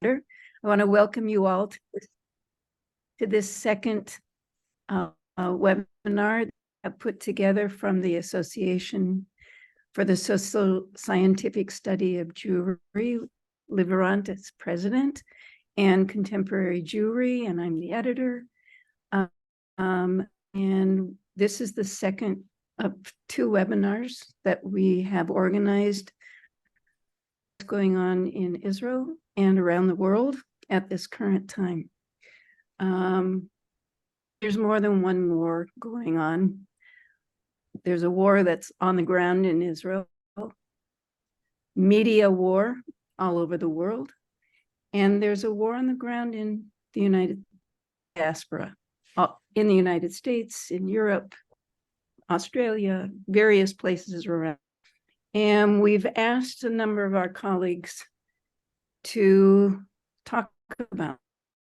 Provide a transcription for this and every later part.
I want to welcome you all to this second webinar put together from the Association for the Socio-Scientific Study of Jewry, Liwerant as president, and Contemporary Jewry, and I'm the editor. And this is the second of two webinars that we have organized going on in Israel and around the world at this current time. There's more than one war going on. There's a war that's on the ground in Israel, media war all over the world, and there's a war on the ground in the United diaspora, in the United States, in Europe, Australia, various places around. And we've asked a number of our colleagues to talk about.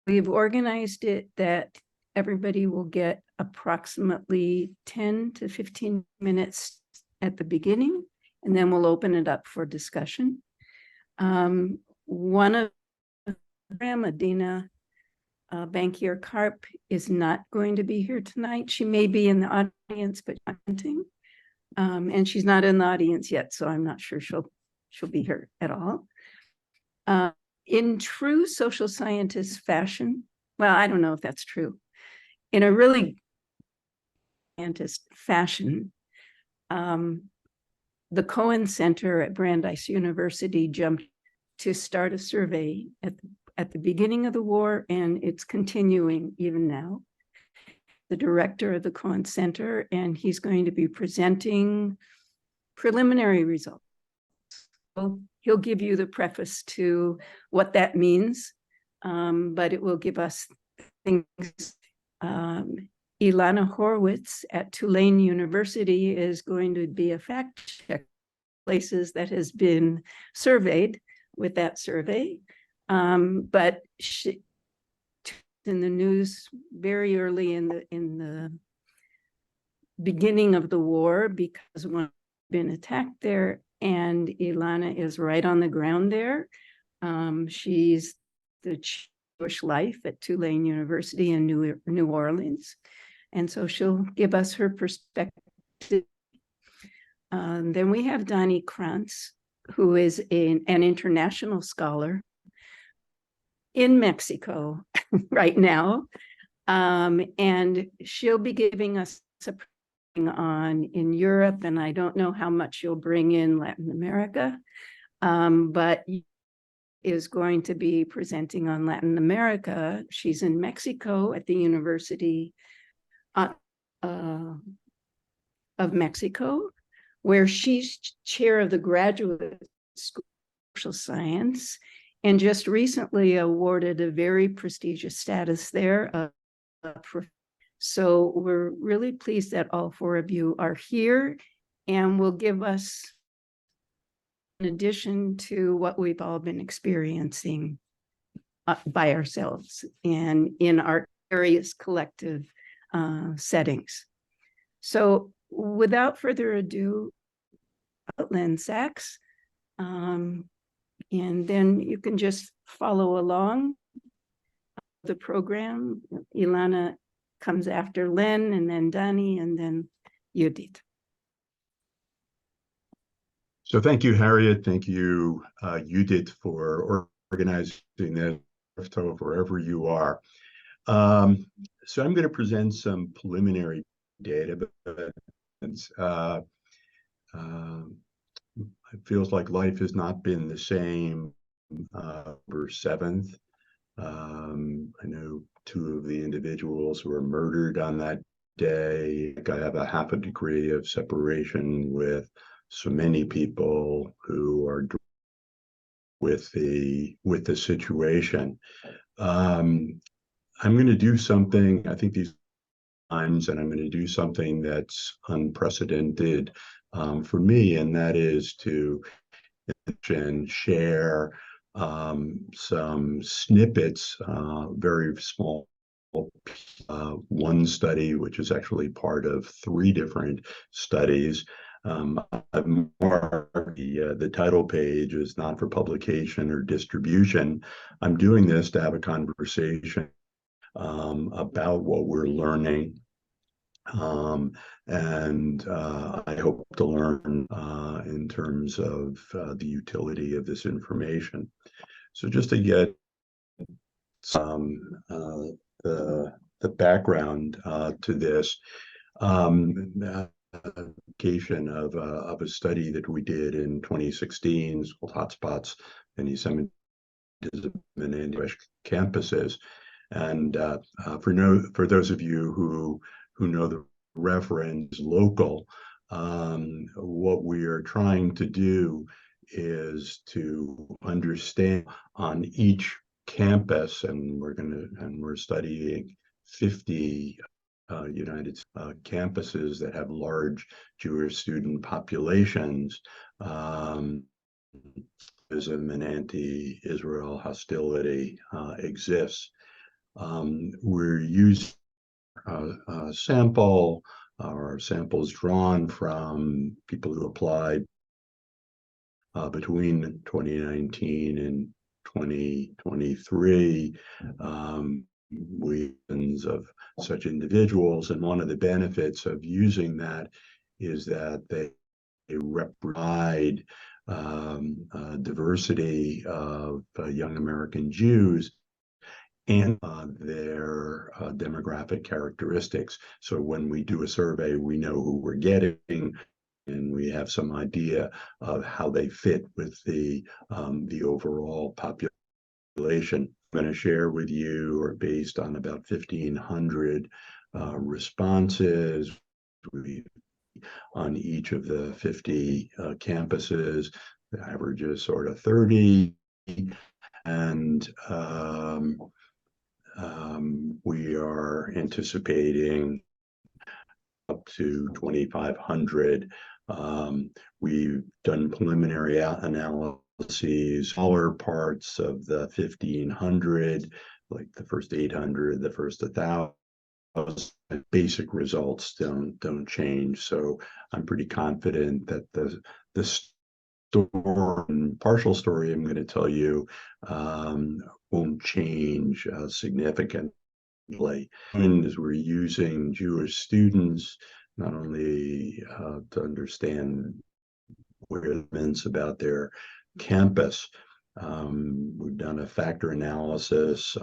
We've organized it that everybody will get approximately 10 to 15 minutes at the beginning, and then we'll open it up for discussion. One of them, Adina, Bankier-Karp, is not going to be here tonight. She may be in the audience, but not commenting. And she's not in the audience yet, so I'm not sure she'll be here at all. In true social scientist fashion, well, I don't know if that's true. In a really scientist fashion, the Cohen Center at Brandeis University jumped to start a survey at the beginning of the war, and it's continuing even now. The director of the Cohen Center, and he's going to be presenting preliminary results. So he'll give you the preface to what that means, but it will give us things. Ilana Horowitz at Tulane University is going to be a fact check places that has been surveyed with that survey, but she in the news very early in the beginning of the war because one had been attacked there, and Ilana is right on the ground there. She's the Jewish life at Tulane University in New Orleans, and so she'll give us her perspective. Then we have Dani Kranz, who is an international scholar in Mexico right now, and she'll be giving us a on in Europe, and I don't know how much you'll bring in Latin America, but is going to be presenting on Latin America. She's in Mexico at the University of Mexico, where she's chair of the Graduate School of Social Science, and just recently awarded a very prestigious status there. So we're really pleased that all four of you are here and will give us, in addition to what we've all been experiencing by ourselves and in our various collective settings. So without further ado, Len Saxe, and then you can just follow along the program. Ilana comes after Len, and then Dani, and then Judit. So thank you, Harriet. Thank you, Judit, for organizing that wherever you are. So I'm going to present some preliminary data, but it feels like life has not been the same October 7th. I know two of the individuals who were murdered on that day. I have a half a degree of separation with so many people who are with the situation. I'm going to do something, I think these times, and I'm going to do something that's unprecedented for me, and that is to share some snippets, very small, one study, which is actually part of 3 different studies, I've marked the title page is not for publication or distribution. I'm doing this to have a conversation about what we're learning. And I hope to learn in terms of the utility of this information. So just to get some the background to this, application of a study that we did in 2016 called Hotspots and Anti-Semitism in English Campuses. And for those of you who know the reference local, what we are trying to do is to understand on each campus, and we're studying 50 United campuses that have large Jewish student populations. And anti-Israel hostility exists. We're using a sample, or samples drawn from people who applied between 2019 and 2023, of such individuals. And one of the benefits of using that is that they provide diversity of young American Jews and their demographic characteristics. So when we do a survey, we know who we're getting, and we have some idea of how they fit with the overall population. I'm going to share with you are based on about 1,500 responses on each of the 50 campuses. The average is sort of 30, and we are anticipating up to 2,500. We've done preliminary analyses, smaller parts of the 1,500, like the first 800, the first 1,000. Basic results don't change. So I'm pretty confident that the story, partial story I'm going to tell you, won't change significantly. And as we're using Jewish students, not only to understand elements about their campus, we've done a factor analysis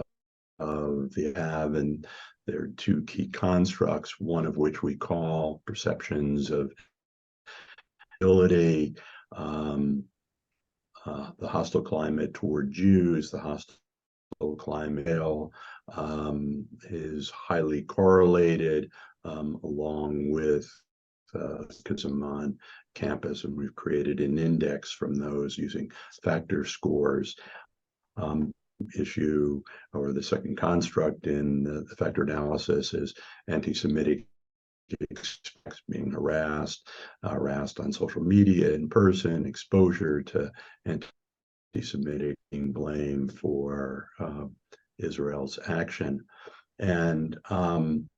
of the have, and there are two key constructs, one of which we call perceptions of ability, the hostile climate toward Jews, the hostile climate is highly correlated along with on campus, and we've created an index from those using factor scores. Issue, or the second construct in the factor analysis, is anti-Semitic being harassed on social media, in person, exposure to anti-Semitic, being blamed for Israel's action. And I'm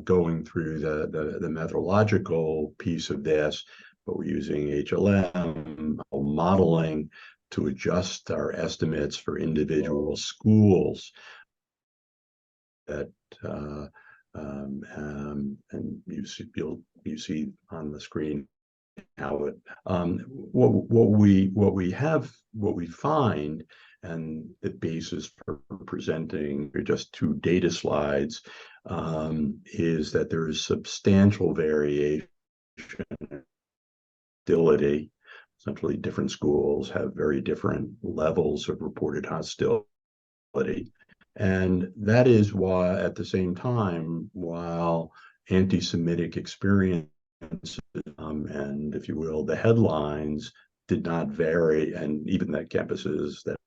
going through the methodological piece of this, but we're using HLM modeling to adjust our estimates for individual schools. That and you see on the screen how it what we find, and the basis for presenting just two data slides, is that there is substantial variation. Essentially, different schools have very different levels of reported hostility. And that is why, at the same time, while anti-Semitic experience and, if you will, the headlines did not vary, and even that campuses that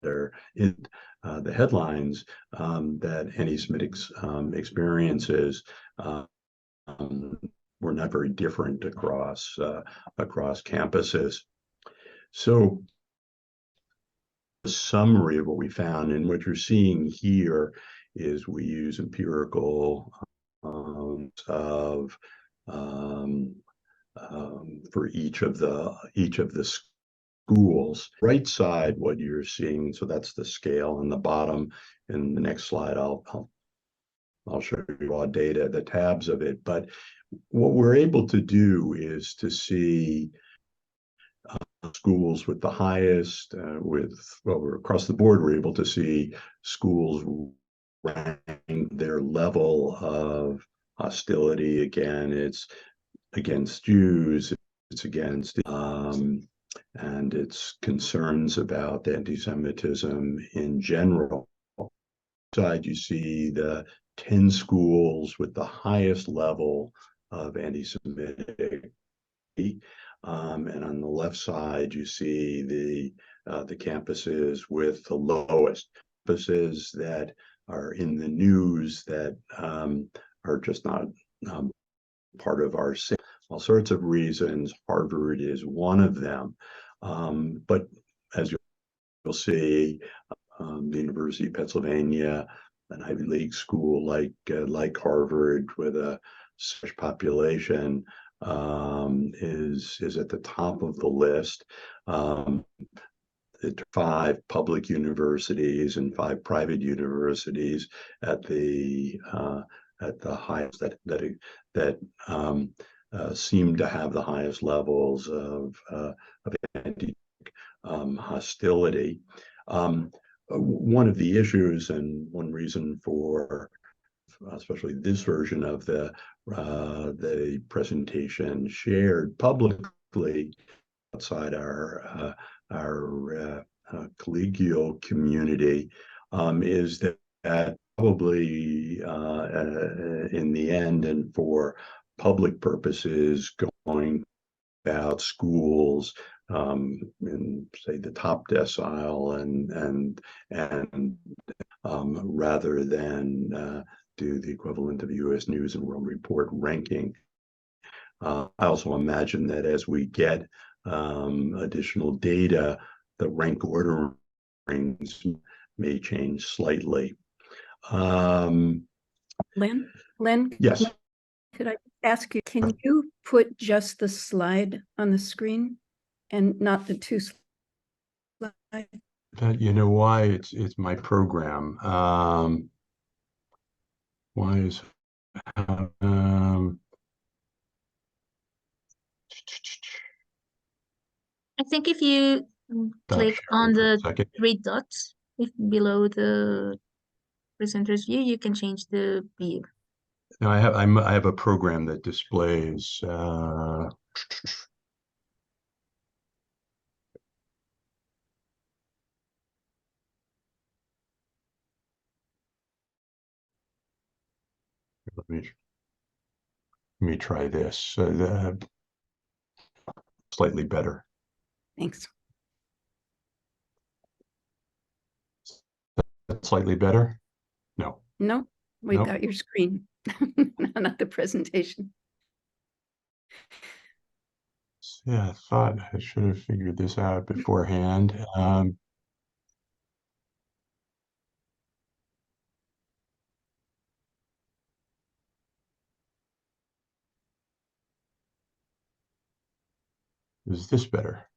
are in the headlines, that anti-Semitic experiences were not very different across campuses. So a summary of what we found, and what you're seeing here is we use empirical of um, for each of the schools. Right side, what you're seeing, so that's the scale on the bottom. In the next slide, I'll show you raw data, the tabs of it. But what we're able to do is to see schools with the highest, we're across the board, we're able to see schools rank their level of hostility. Again, it's against Jews, it's against, and it's concerns about anti-Semitism in general. Side, you see the 10 schools with the highest level of anti-Semitic. And on the left side, you see the campuses with the lowest, campuses that are in the news that are just not part of our city. All sorts of reasons. Harvard is one of them. But as you'll see, the University of Pennsylvania, an Ivy League school like Harvard with a such population, is at the top of the list. 5 public universities and 5 private universities at the highest that seem to have the highest levels of anti hostility. One of the issues and one reason for especially this version of the presentation shared publicly outside our collegial community is that probably in the end and for public purposes going about schools in say the top decile and rather than do the equivalent of U.S. News and World Report ranking. I also imagine that as we get additional data, the rank orderings may change slightly. Len, yes. could I ask you, can you put just the slide on the screen and not the 2 slides? You know why? It's my program. Why is I think if you click on the 3 dots below the presenter's view, you can change the view. No, I have a program that displays let me try this. Slightly better. Thanks. Slightly better? No. No, we've got your screen, not the presentation. Yeah, I thought I should have figured this out beforehand. Is this better?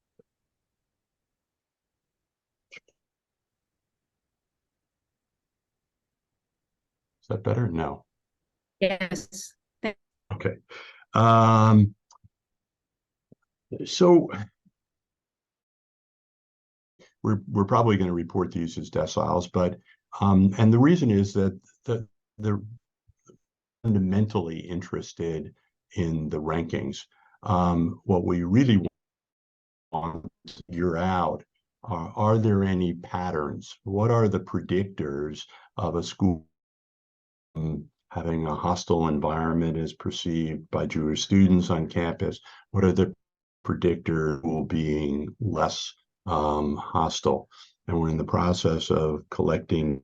Is that better? No. Yes. Okay. So we're probably going to report these as deciles, but and the reason is that they're fundamentally interested in the rankings. What we really want to figure out are there any patterns? What are the predictors of a school having a hostile environment as perceived by Jewish students on campus? What are the predictors of being less hostile? And we're in the process of collecting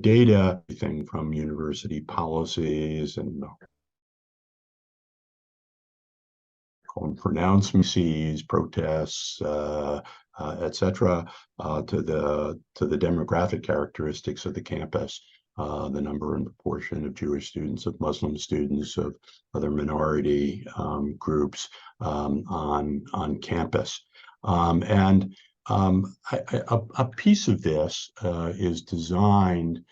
data, everything from university policies and pronouncements, protests, etc., to the demographic characteristics of the campus. the number and proportion of Jewish students, of Muslim students, of other minority groups on campus. A piece of this is designed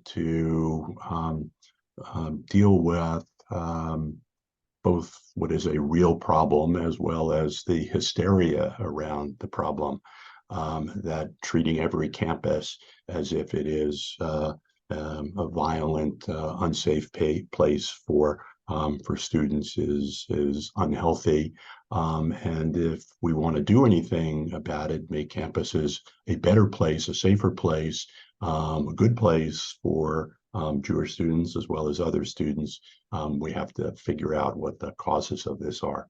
to deal with both what is a real problem as well as the hysteria around the problem, that treating every campus as if it is a violent, unsafe place for students is unhealthy. And if we want to do anything about it, make campuses a better place, a safer place, a good place for Jewish students as well as other students, we have to figure out what the causes of this are.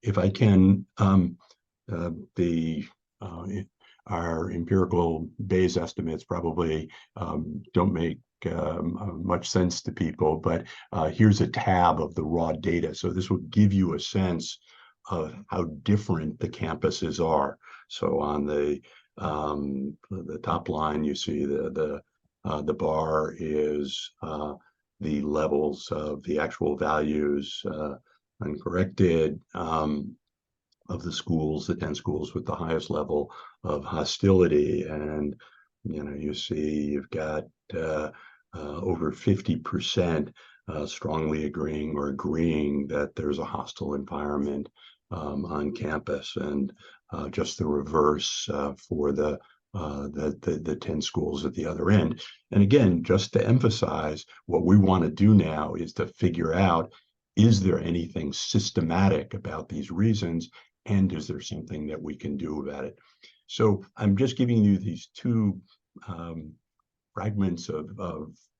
If I can, our empirical Bayes estimates probably don't make much sense to people, but here's a tab of the raw data. So this will give you a sense of how different the campuses are. So on the top line, you see the bar is the levels of the actual values uncorrected of the schools, the 10 schools with the highest level of hostility. And, you see you've got over 50% strongly agreeing or agreeing that there's a hostile environment on campus, and just the reverse for the 10 schools at the other end. And again, just to emphasize, what we want to do now is to figure out, is there anything systematic about these reasons, and is there something that we can do about it? So I'm just giving you these two fragments of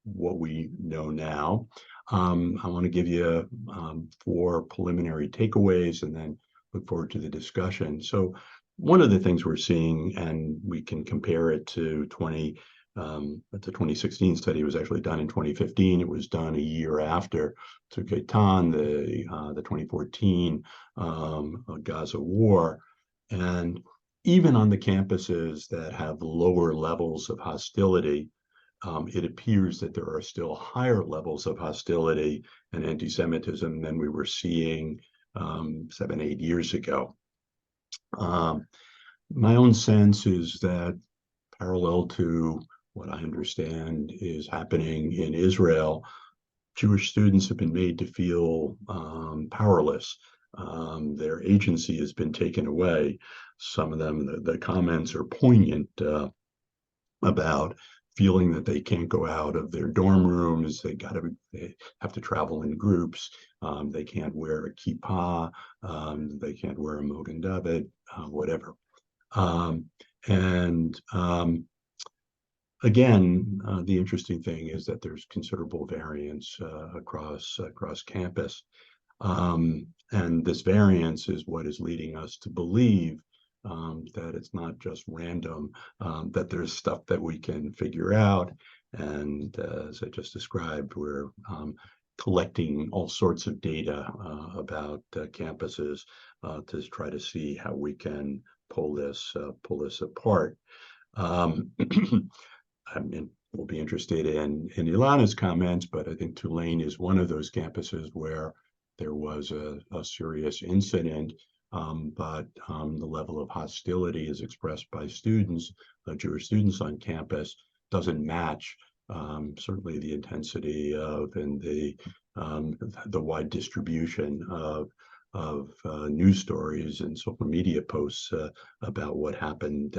what we know now. I want to give you 4 preliminary takeaways and then look forward to the discussion. So one of the things we're seeing, and we can compare it to the 2016 study was actually done in 2015. It was done a year after Tukeitan, the 2014 Gaza war. And even on the campuses that have lower levels of hostility, it appears that there are still higher levels of hostility and anti-Semitism than we were seeing 7-8 years ago. My own sense is that, parallel to what I understand is happening in Israel, Jewish students have been made to feel powerless. Their agency has been taken away. Some of them, the comments are poignant about feeling that they can't go out of their dorm rooms. They have to travel in groups. They can't wear a kippah. They can't wear a Mogen David, whatever. Again, the interesting thing is that there's considerable variance across campus. And this variance is what is leading us to believe that it's not just random, that there's stuff that we can figure out. And as I just described, we're collecting all sorts of data about campuses to try to see how we can pull this apart. I mean, we'll be interested in Ilana's comments, but I think Tulane is one of those campuses where there was a serious incident, but the level of hostility as expressed by students, Jewish students on campus, doesn't match certainly the intensity of and the wide distribution of news stories and social media posts about what happened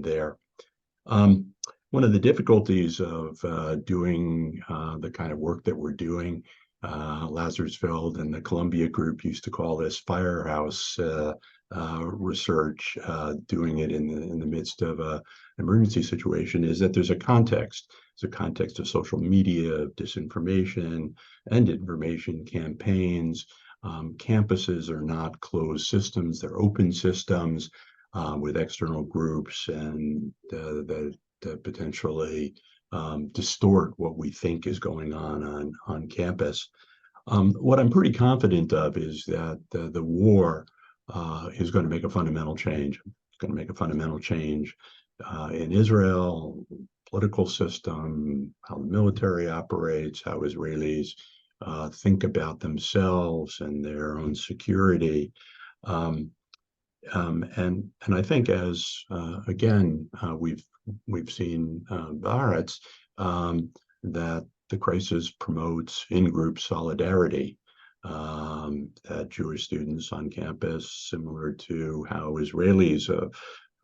there. One of the difficulties of doing the kind of work that we're doing, Lazarsfeld and the Columbia group used to call this firehouse research, doing it in the midst of an emergency situation, is that there's a context. There's a context of social media, of disinformation and information campaigns. Campuses are not closed systems, they're open systems with external groups, and that potentially distort what we think is going on campus. What I'm pretty confident of is that the war is going to make a fundamental change. It's going to make a fundamental change in Israel, political system, how the military operates, how Israelis think about themselves and their own security. And I think as again we've seen Baretz, that the crisis promotes in-group solidarity, that Jewish students on campus, similar to how Israelis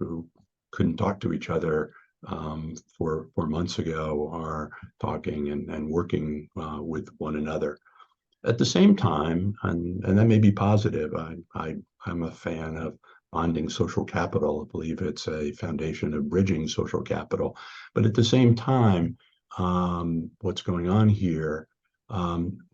who couldn't talk to each other 4 months ago, are talking and working with one another. At the same time, and that may be positive, I'm a fan of bonding social capital. I believe it's a foundation of bridging social capital. But at the same time, what's going on here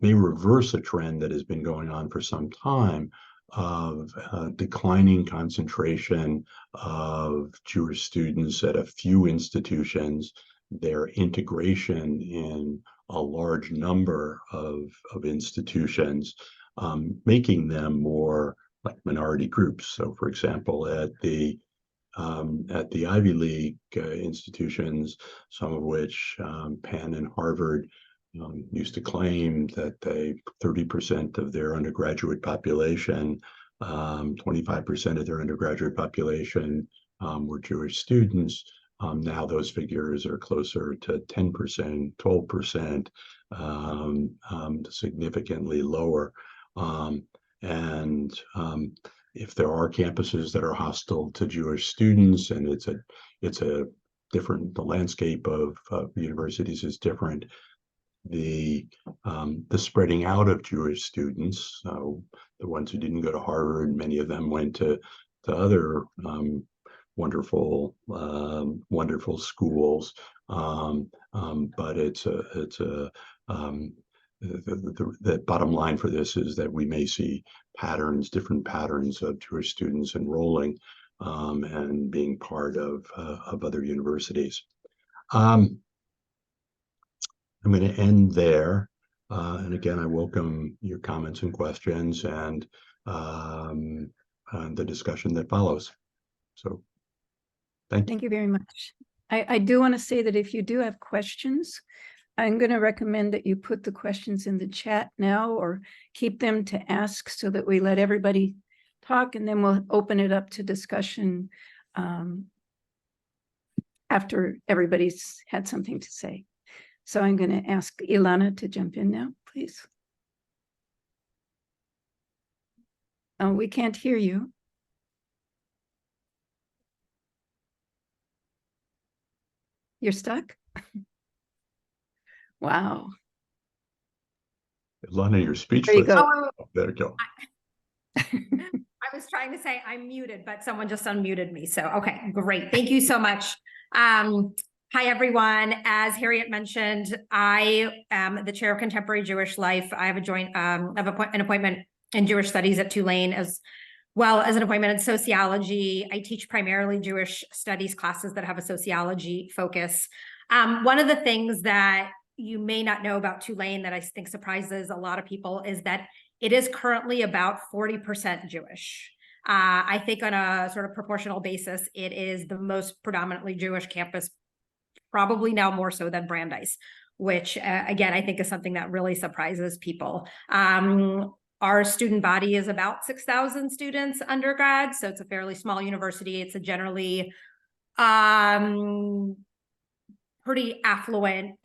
may reverse a trend that has been going on for some time of declining concentration of Jewish students at a few institutions, their integration in a large number of institutions, making them more like minority groups. So, for example, at the Ivy League institutions, some of which Penn and Harvard used to claim that 30% of their undergraduate population, 25% of their undergraduate population were Jewish students. Now those figures are closer to 10%, 12%, significantly lower. If there are campuses that are hostile to Jewish students, and it's a different, the landscape of universities is different. The spreading out of Jewish students, the ones who didn't go to Harvard, many of them went to other wonderful schools, but the bottom line for this is that we may see different patterns of Jewish students enrolling and being part of other universities. I'm going to end there, and again, I welcome your comments and questions and the discussion that follows. So. Thank you very much. I do want to say that if you do have questions, I'm going to recommend that you put the questions in the chat now or keep them to ask so that we let everybody talk, and then we'll open it up to discussion after everybody's had something to say. So I'm going to ask Ilana to jump in now, please. Oh, we can't hear you. You're stuck? Wow. Ilana, you're speechless. There you go. Oh, there you go. I was trying to say I'm muted, but someone just unmuted me. So, okay, great. Thank you so much. Hi, everyone. As Harriet mentioned, I am the chair of Contemporary Jewish Life. I have an appointment in Jewish Studies at Tulane, as well as an appointment in sociology. I teach primarily Jewish studies classes that have a sociology focus. One of the things that you may not know about Tulane that I think surprises a lot of people is that it is currently about 40% Jewish. I think on a sort of proportional basis, it is the most predominantly Jewish campus, probably now more so than Brandeis, which again, I think is something that really surprises people. Our student body is about 6,000 students undergrad, so it's a fairly small university. It's a generally pretty affluent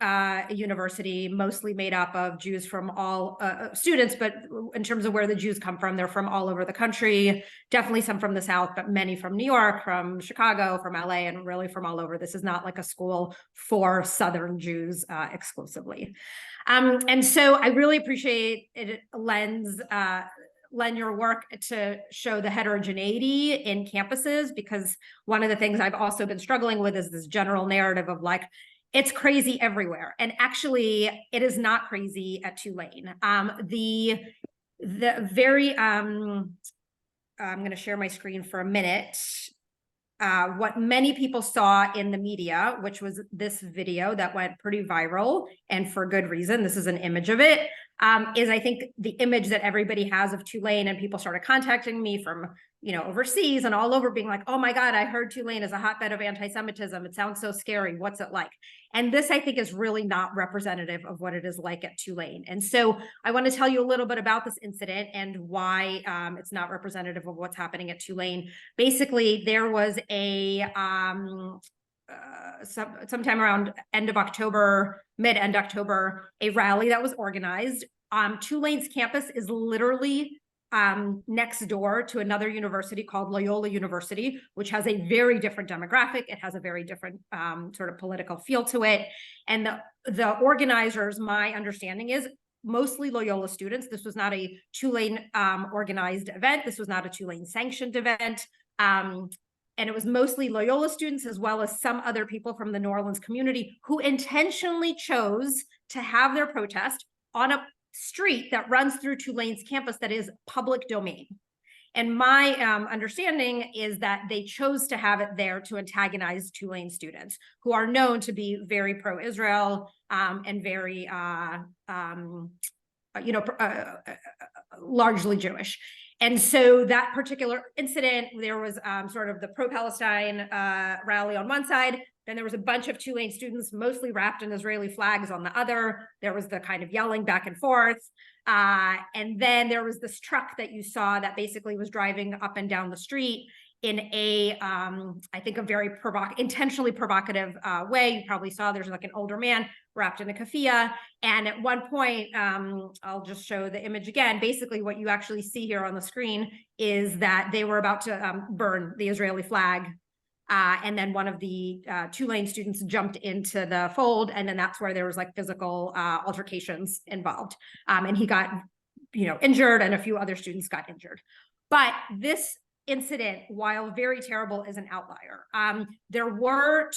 university, mostly made up of Jews from all students, but in terms of where the Jews come from, they're from all over the country, definitely some from the South, but many from New York, from Chicago, from LA, and really from all over. This is not like a school for Southern Jews exclusively. And so I really appreciate it lend your work to show the heterogeneity in campuses, because one of the things I've also been struggling with is this general narrative of like, it's crazy everywhere. And actually it is not crazy at Tulane. The very, I'm going to share my screen for a minute. What many people saw in the media, which was this video that went pretty viral, and for good reason, this is an image of it, is I think the image that everybody has of Tulane, and people started contacting me from overseas and all over being like, oh my God, I heard Tulane is a hotbed of anti-Semitism. It sounds so scary. What's it like? And this, I think, is really not representative of what it is like at Tulane. And so I want to tell you a little bit about this incident and why it's not representative of what's happening at Tulane. Basically, there was a sometime around end-end October, a rally that was organized. Tulane's campus is literally next door to another university called Loyola University, which has a very different demographic. It has a very different sort of political feel to it. And the organizers, my understanding is, mostly Loyola students. This was not a Tulane organized event. This was not a Tulane sanctioned event. And it was mostly Loyola students, as well as some other people from the New Orleans community who intentionally chose to have their protest on a street that runs through Tulane's campus that is public domain. And my understanding is that they chose to have it there to antagonize Tulane students who are known to be very pro-Israel and very, largely Jewish. And so that particular incident, there was sort of the pro-Palestine rally on one side. Then there was a bunch of Tulane students, mostly wrapped in Israeli flags on the other. There was the kind of yelling back and forth. And then there was this truck that you saw that basically was driving up and down the street in a, I think, a very intentionally provocative way. You probably saw there's like an older man wrapped in a keffiyeh. And at one point, I'll just show the image again. Basically, what you actually see here on the screen is that they were about to burn the Israeli flag. And then one of the Tulane students jumped into the fold. And then that's where there was like physical altercations involved. And he got, injured, and a few other students got injured. But this incident, while very terrible, is an outlier. There were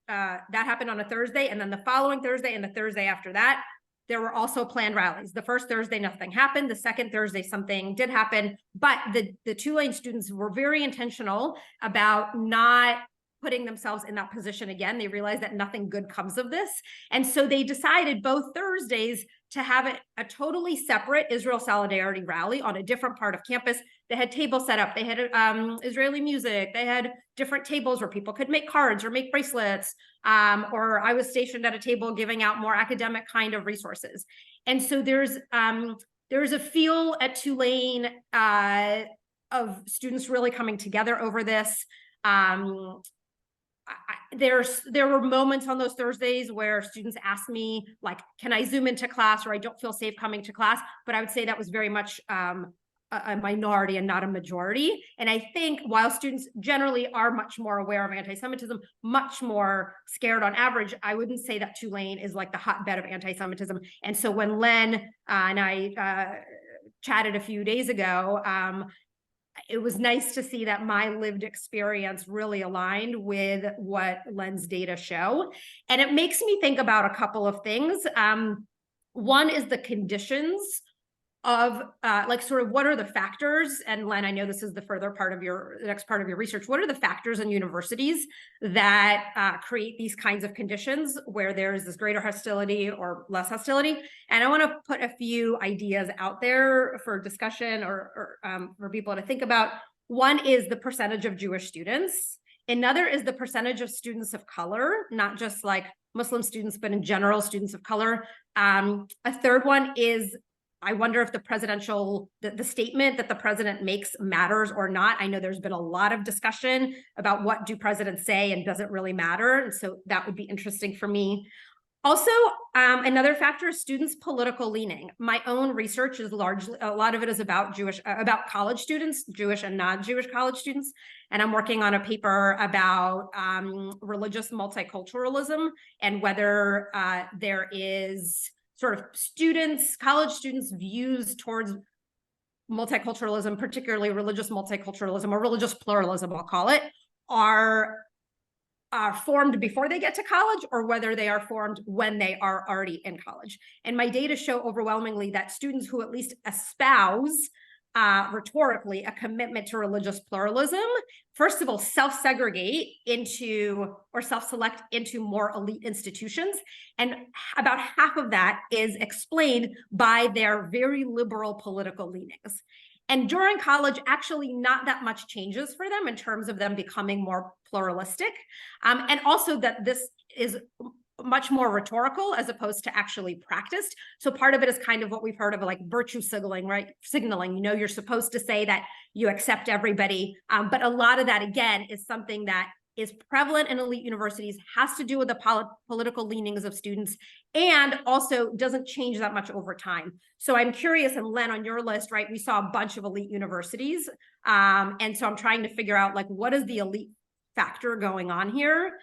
that happened on a Thursday, and then the following Thursday and the Thursday after that, there were also planned rallies. The first Thursday, nothing happened. The second Thursday, something did happen, but the Tulane students were very intentional about not putting themselves in that position again. They realized that nothing good comes of this. And so they decided both Thursdays to have a totally separate Israel Solidarity rally on a different part of campus. They had tables set up. They had Israeli music. They had different tables where people could make cards or make bracelets. Or I was stationed at a table giving out more academic kind of resources. And so there's a feel at Tulane of students really coming together over this. There were moments on those Thursdays where students asked me, like, can I Zoom into class, or I don't feel safe coming to class? But I would say that was very much a minority and not a majority. And I think while students generally are much more aware of anti-Semitism, much more scared on average, I wouldn't say that Tulane is like the hotbed of anti-Semitism. And so when Len and I chatted a few days ago, it was nice to see that my lived experience really aligned with what Len's data show. And it makes me think about a couple of things. One is the conditions of sort of what are the factors, and Len, I know this is the next part of your research. What are the factors in universities that create these kinds of conditions where there's this greater hostility or less hostility? And I want to put a few ideas out there for discussion or for people to think about. One is the percentage of Jewish students. Another is the percentage of students of color, not just like Muslim students, but in general, students of color. A third one is, I wonder if the statement that the president makes matters or not. I know there's been a lot of discussion about what do presidents say and does it really matter. And so that would be interesting for me. Also, another factor is students' political leaning. My own research is largely, a lot of it is about about college students, Jewish and non-Jewish college students. And I'm working on a paper about religious multiculturalism and whether there is sort of college students' views towards multiculturalism, particularly religious multiculturalism or religious pluralism, I'll call it, are formed before they get to college, or whether they are formed when they are already in college. And my data show overwhelmingly that students who at least espouse rhetorically a commitment to religious pluralism, first of all, self-segregate into or self-select into more elite institutions. And about half of that is explained by their very liberal political leanings. And during college, actually not that much changes for them in terms of them becoming more pluralistic. And also that this is much more rhetorical as opposed to actually practiced. So part of it is kind of what we've heard of like virtue signaling, right? Signaling, you know, you're supposed to say that you accept everybody. But a lot of that, again, is something that is prevalent in elite universities, has to do with the political leanings of students, and also doesn't change that much over time. So I'm curious, and Len, on your list, right, we saw a bunch of elite universities. And so I'm trying to figure out, like, what is the elite factor going on here?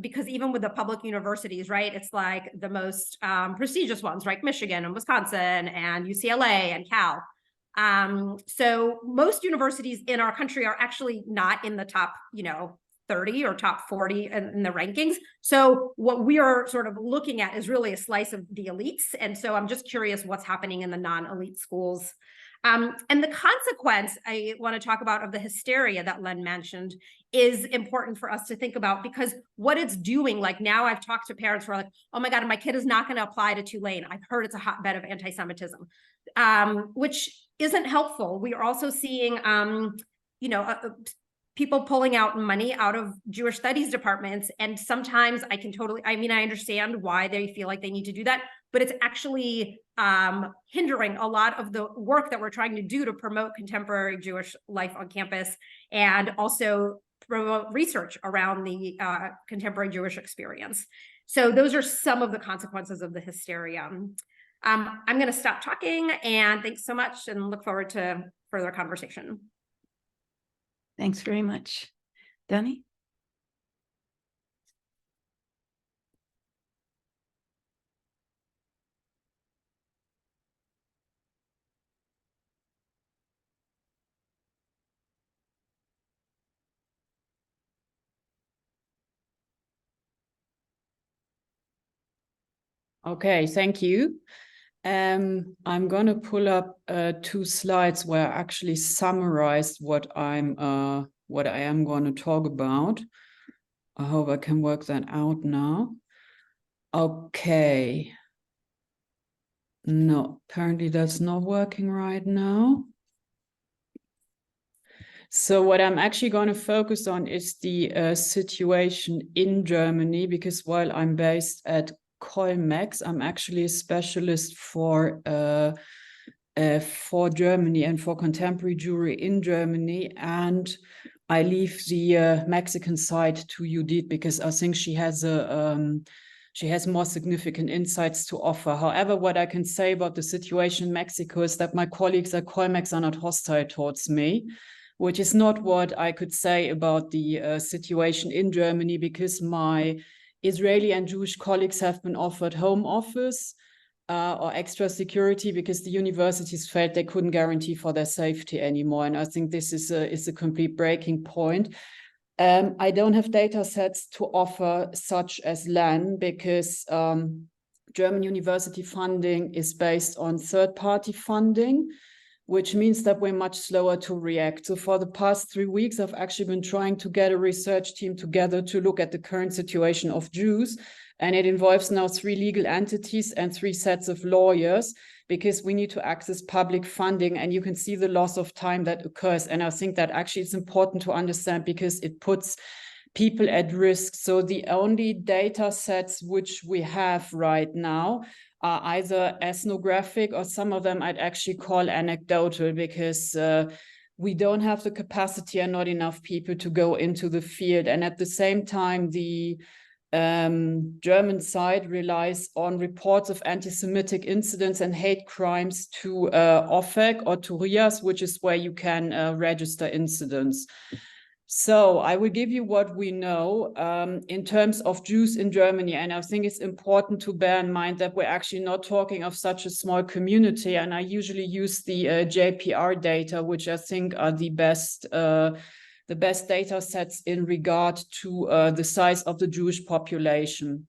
Because even with the public universities, right, it's like the most prestigious ones, right? Michigan and Wisconsin and UCLA and Cal. So most universities in our country are actually not in the top, 30 or top 40 in the rankings. So what we are sort of looking at is really a slice of the elites. And so I'm just curious what's happening in the non-elite schools. And the consequence I want to talk about of the hysteria that Len mentioned is important for us to think about, because what it's doing, like now I've talked to parents who are like, oh my God, my kid is not going to apply to Tulane. I've heard it's a hotbed of anti-Semitism, which isn't helpful. We are also seeing, people pulling out money out of Jewish studies departments. And sometimes I understand why they feel like they need to do that, but it's actually hindering a lot of the work that we're trying to do to promote contemporary Jewish life on campus, and also promote research around the contemporary Jewish experience. So those are some of the consequences of the hysteria. I'm going to stop talking, and thanks so much, and look forward to further conversation. Thanks very much. Dani? Okay, thank you. I'm going to pull up 2 slides where I actually summarized what I am going to talk about. I hope I can work that out now. Okay. No, apparently that's not working right now. So what I'm actually going to focus on is the situation in Germany, because while I'm based at Colmex, I'm actually a specialist for Germany and for contemporary Jewry in Germany, and I leave the Mexican side to Judit because I think she has more significant insights to offer. However, what I can say about the situation in Mexico is that my colleagues at Colmex are not hostile towards me, which is not what I could say about the situation in Germany, because my Israeli and Jewish colleagues have been offered home office or extra security because the universities felt they couldn't guarantee for their safety anymore. And I think this is a complete breaking point. I don't have data sets to offer such as LAN because German university funding is based on third-party funding, which means that we're much slower to react. So for the past 3 weeks, I've actually been trying to get a research team together to look at the current situation of Jews. And it involves now 3 legal entities and 3 sets of lawyers, because we need to access public funding, and you can see the loss of time that occurs. And I think that actually it's important to understand because it puts people at risk. So the only data sets which we have right now are either ethnographic, or some of them I'd actually call anecdotal, because we don't have the capacity and not enough people to go into the field. And at the same time, the German side relies on reports of anti-Semitic incidents and hate crimes to OFEC or to RIAS, which is where you can register incidents. So I will give you what we know in terms of Jews in Germany. And I think it's important to bear in mind that we're actually not talking of such a small community. And I usually use the JPR data, which I think are the best data sets in regard to the size of the Jewish population.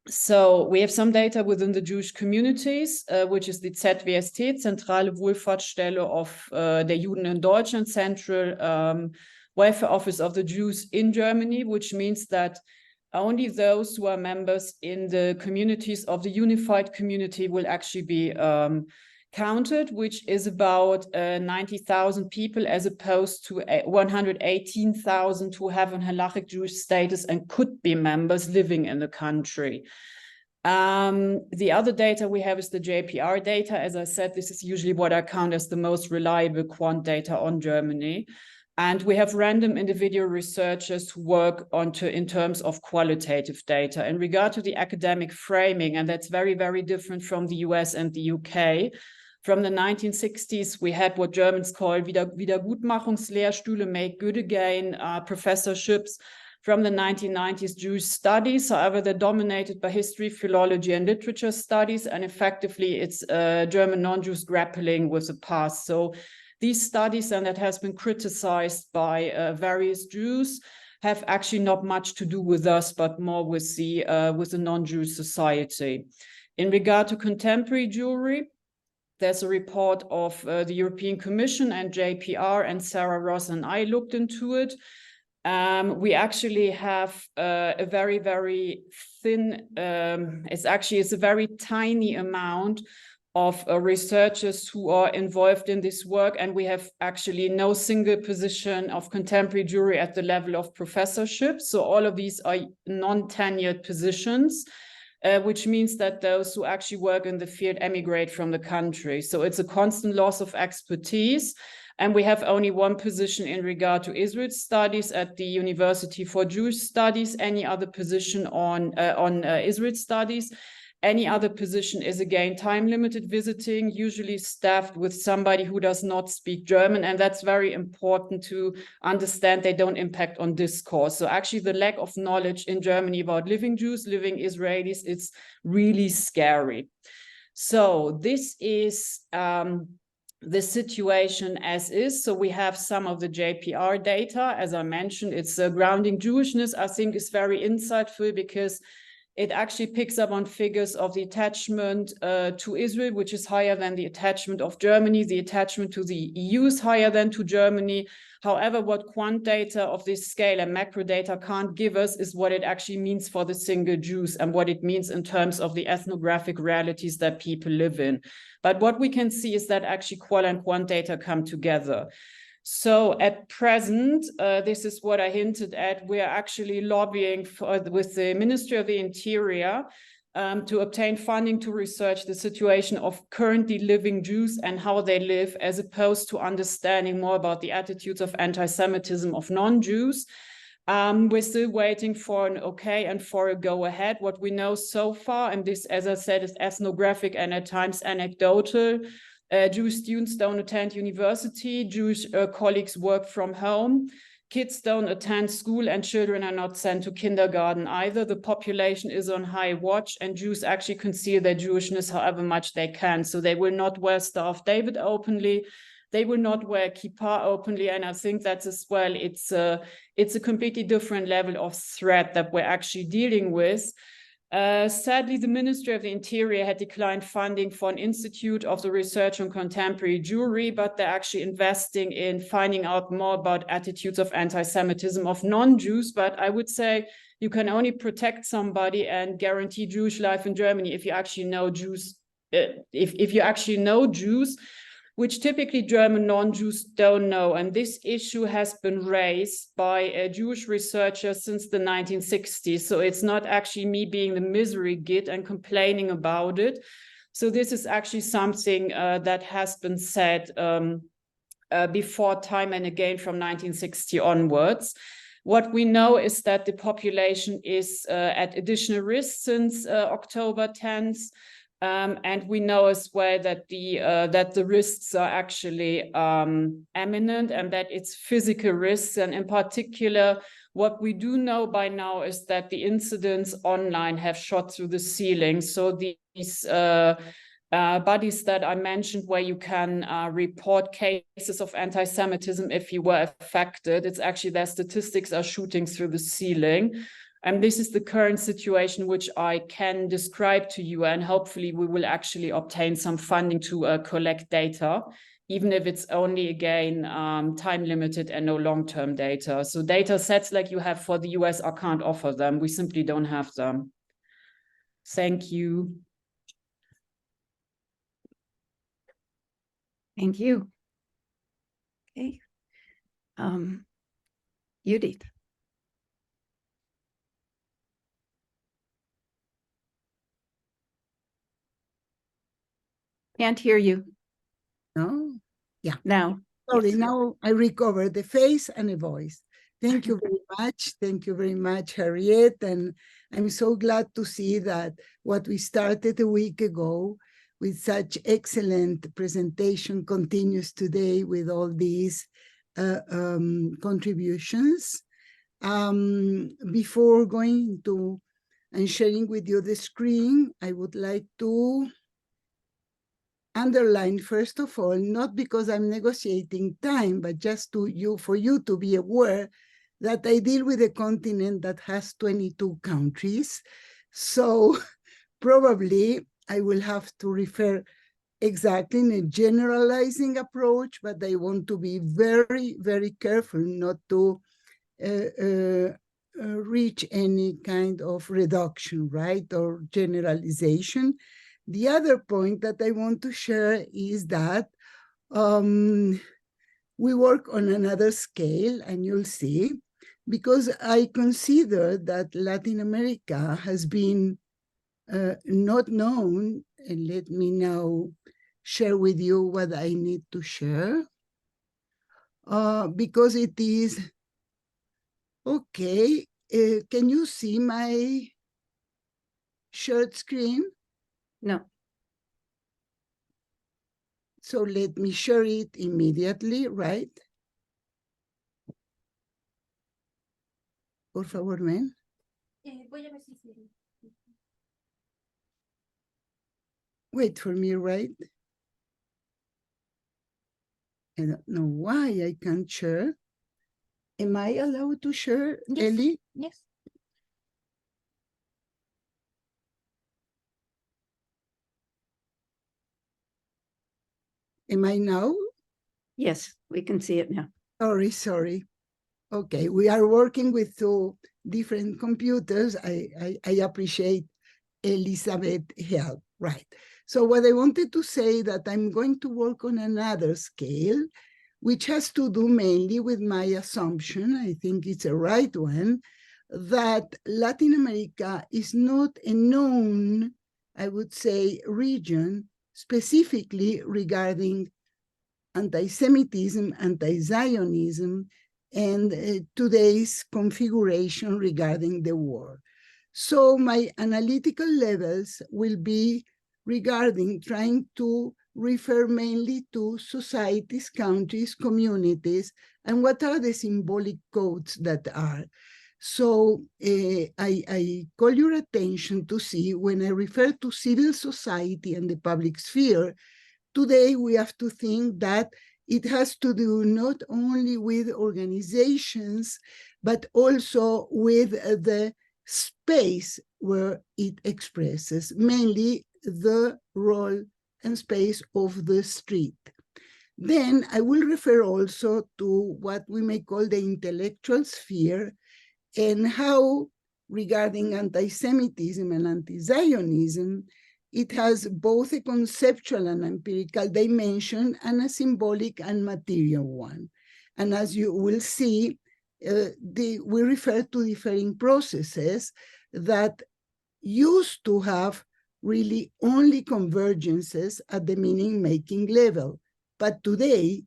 So we have some data within the Jewish communities, which is the ZWST, Zentrale Wohlfahrtsstelle of der Juden in Deutschland, Central Welfare Office of the Jews in Germany, which means that only those who are members in the communities of the unified community will actually be counted, which is about 90,000 people, as opposed to 118,000 who have an halachic Jewish status and could be members living in the country. The other data we have is the JPR data. As I said, this is usually what I count as the most reliable quant data on Germany. And we have random individual researchers who work in terms of qualitative data. In regard to the academic framing, and that's very, very different from the US and the UK. From the 1960s, we had what Germans call Wiedergutmachungslehrstühle, make good again, professorships. From the 1990s, Jewish studies, however, they're dominated by history, philology, and literature studies, and effectively it's German non-Jews grappling with the past. So these studies, and that has been criticized by various Jews, have actually not much to do with us, but more with the non-Jewish society. In regard to contemporary Jewry, there's a report of the European Commission and JPR, and Sarah Ross and I looked into it. We actually have a very, very thin, it's a very tiny amount of researchers who are involved in this work, and we have actually no single position of contemporary Jewry at the level of professorship. So all of these are non-tenured positions, which means that those who actually work in the field emigrate from the country. So it's a constant loss of expertise. And we have only one position in regard to Israel studies at the University for Jewish Studies, any other position on Israel studies. Any other position is again time-limited visiting, usually staffed with somebody who does not speak German. And that's very important to understand. They don't impact on discourse. So actually the lack of knowledge in Germany about living Jews, living Israelis, it's really scary. So this is the situation as is. So we have some of the JPR data. As I mentioned, it's grounding Jewishness, I think, is very insightful, because it actually picks up on figures of the attachment to Israel, which is higher than the attachment of Germany. The attachment to the EU is higher than to Germany. However, what quant data of this scale and macro data can't give us is what it actually means for the single Jews and what it means in terms of the ethnographic realities that people live in. But what we can see is that actually qual and quant data come together. So at present, this is what I hinted at, we're actually lobbying with the Ministry of the Interior to obtain funding to research the situation of currently living Jews and how they live, as opposed to understanding more about the attitudes of anti-Semitism of non-Jews. We're still waiting for an okay and for a go-ahead. What we know so far, and this, as I said, is ethnographic and at times anecdotal. Jewish students don't attend university, Jewish colleagues work from home, kids don't attend school, and children are not sent to kindergarten either. The population is on high watch, and Jews actually conceal their Jewishness however much they can. So they will not wear Star of David openly, they will not wear kippah openly, and I think that's as well, it's a completely different level of threat that we're actually dealing with. Sadly, the Ministry of the Interior had declined funding for an institute of the research on contemporary Jewry, but they're actually investing in finding out more about attitudes of anti-Semitism of non-Jews. But I would say you can only protect somebody and guarantee Jewish life in Germany if you actually know Jews, if you actually know Jews, which typically German non-Jews don't know. And this issue has been raised by Jewish researchers since the 1960s. So it's not actually me being the misery git and complaining about it. So this is actually something that has been said before time and again from 1960 onwards. What we know is that the population is at additional risk since October 10th. And we know as well that the risks are actually imminent, and that it's physical risks. And in particular, what we do know by now is that the incidents online have shot through the ceiling. So these bodies that I mentioned, where you can report cases of anti-Semitism if you were affected, it's actually their statistics are shooting through the ceiling. And this is the current situation which I can describe to you, and hopefully we will actually obtain some funding to collect data, even if it's only, again, time limited and no long-term data. So data sets like you have for the US, I can't offer them. We simply don't have them. Thank you. Thank you. Okay. Judit. Can't hear you No? now. Sorry, Yes. now I recovered the face and the voice. Thank you very much. Thank you very much, Harriet. And I'm so glad to see that what we started a week ago with such excellent presentation continues today with all these contributions. Before going to and sharing with you the screen, I would like to underline, first of all, not because I'm negotiating time, but just for you to be aware that I deal with a continent that has 22 countries. So probably I will have to refer exactly in a generalizing approach, but I want to be very, very careful not to reach any kind of reduction, right, or generalization. The other point that I want to share is that we work on another scale, and you'll see, because I consider that Latin America has been not known, and let me now share with you what I need to share, because it is, okay, can you see my shared screen? No. So let me share it immediately, right? Por favor, ven. Wait for me, right? I don't know why I can't share. Am I allowed to share, Yes. Ellie? Yes. Am I now? Yes, we can see it now. Sorry. Okay, we are working with two different computers. I appreciate Elizabeth help, right? So what I wanted to say that I'm going to work on another scale, which has to do mainly with my assumption, I think it's a right one, that Latin America is not a known, I would say, region specifically regarding anti-Semitism, anti-Zionism, and today's configuration regarding the war. So my analytical levels will be regarding trying to refer mainly to societies, countries, communities, and what are the symbolic codes that are. So I call your attention to see when I refer to civil society and the public sphere, today we have to think that it has to do not only with organizations, but also with the space where it expresses, mainly the role and space of the street. Then I will refer also to what we may call the intellectual sphere and how, regarding anti-Semitism and anti-Zionism, it has both a conceptual and empirical dimension and a symbolic and material one. And as you will see, we refer to differing processes that used to have really only convergences at the meaning-making level. But today,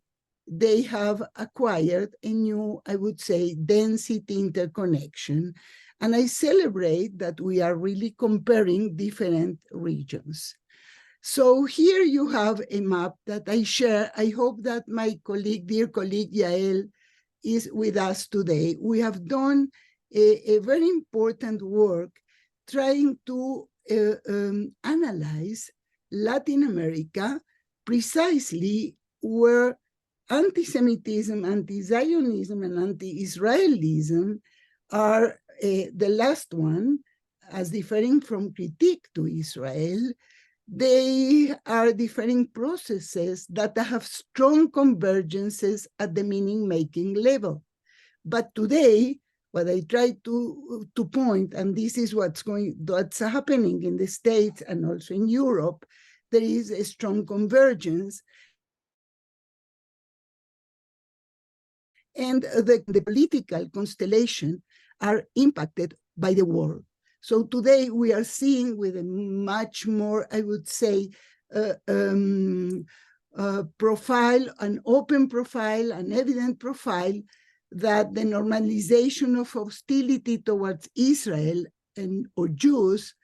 they have acquired a new, I would say, density interconnection. And I celebrate that we are really comparing different regions. So here you have a map that I share. I hope that my colleague, dear colleague Yael, is with us today. We have done a very important work trying to analyze Latin America precisely where anti-Semitism, anti-Zionism, and anti-Israelism are the last one, as differing from critique to Israel. They are differing processes that have strong convergences at the meaning-making level. But today, what I try to point, and this is what's happening in the States and also in Europe, there is a strong convergence. and the political constellation are impacted by the war. So today we are seeing with a much more, I would say, profile, an open profile, an evident profile, that the normalization of hostility towards Israel or Jews,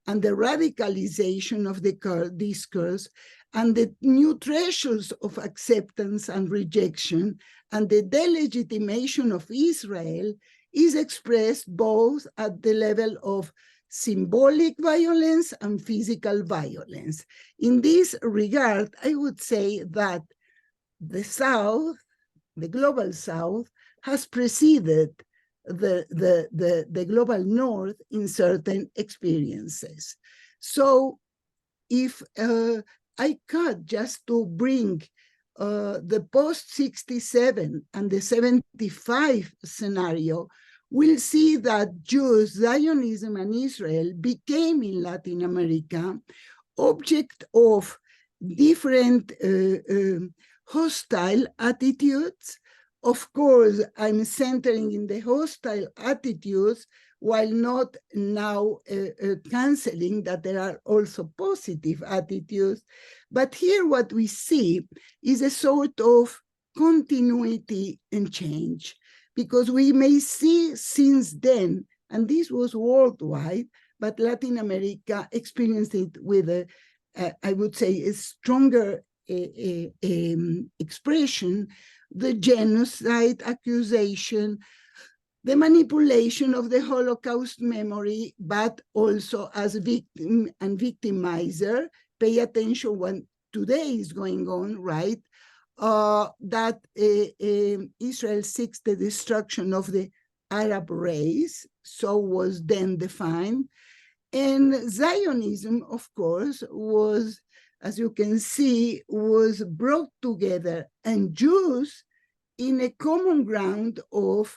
and the radicalization of the discourse, and the new thresholds of acceptance and rejection, and the delegitimation of Israel is expressed both at the level of symbolic violence and physical violence. In this regard, I would say that the South, the global South, has preceded the global North in certain experiences. So if I cut just to bring the post-67 and the 75 scenario, we'll see that Jews, Zionism, and Israel became in Latin America object of different hostile attitudes. Of course, I'm centering in the hostile attitudes while not now canceling that there are also positive attitudes. But here what we see is a sort of continuity and change, because we may see since then, and this was worldwide, but Latin America experienced it with I would say, a stronger expression, the genocide accusation, the manipulation of the Holocaust memory, but also as victim and victimizer. Pay attention what today is going on, right? That Israel seeks the destruction of the Arab race, so was then defined. And Zionism, of course, was, as you can see, was brought together, and Jews in a common ground of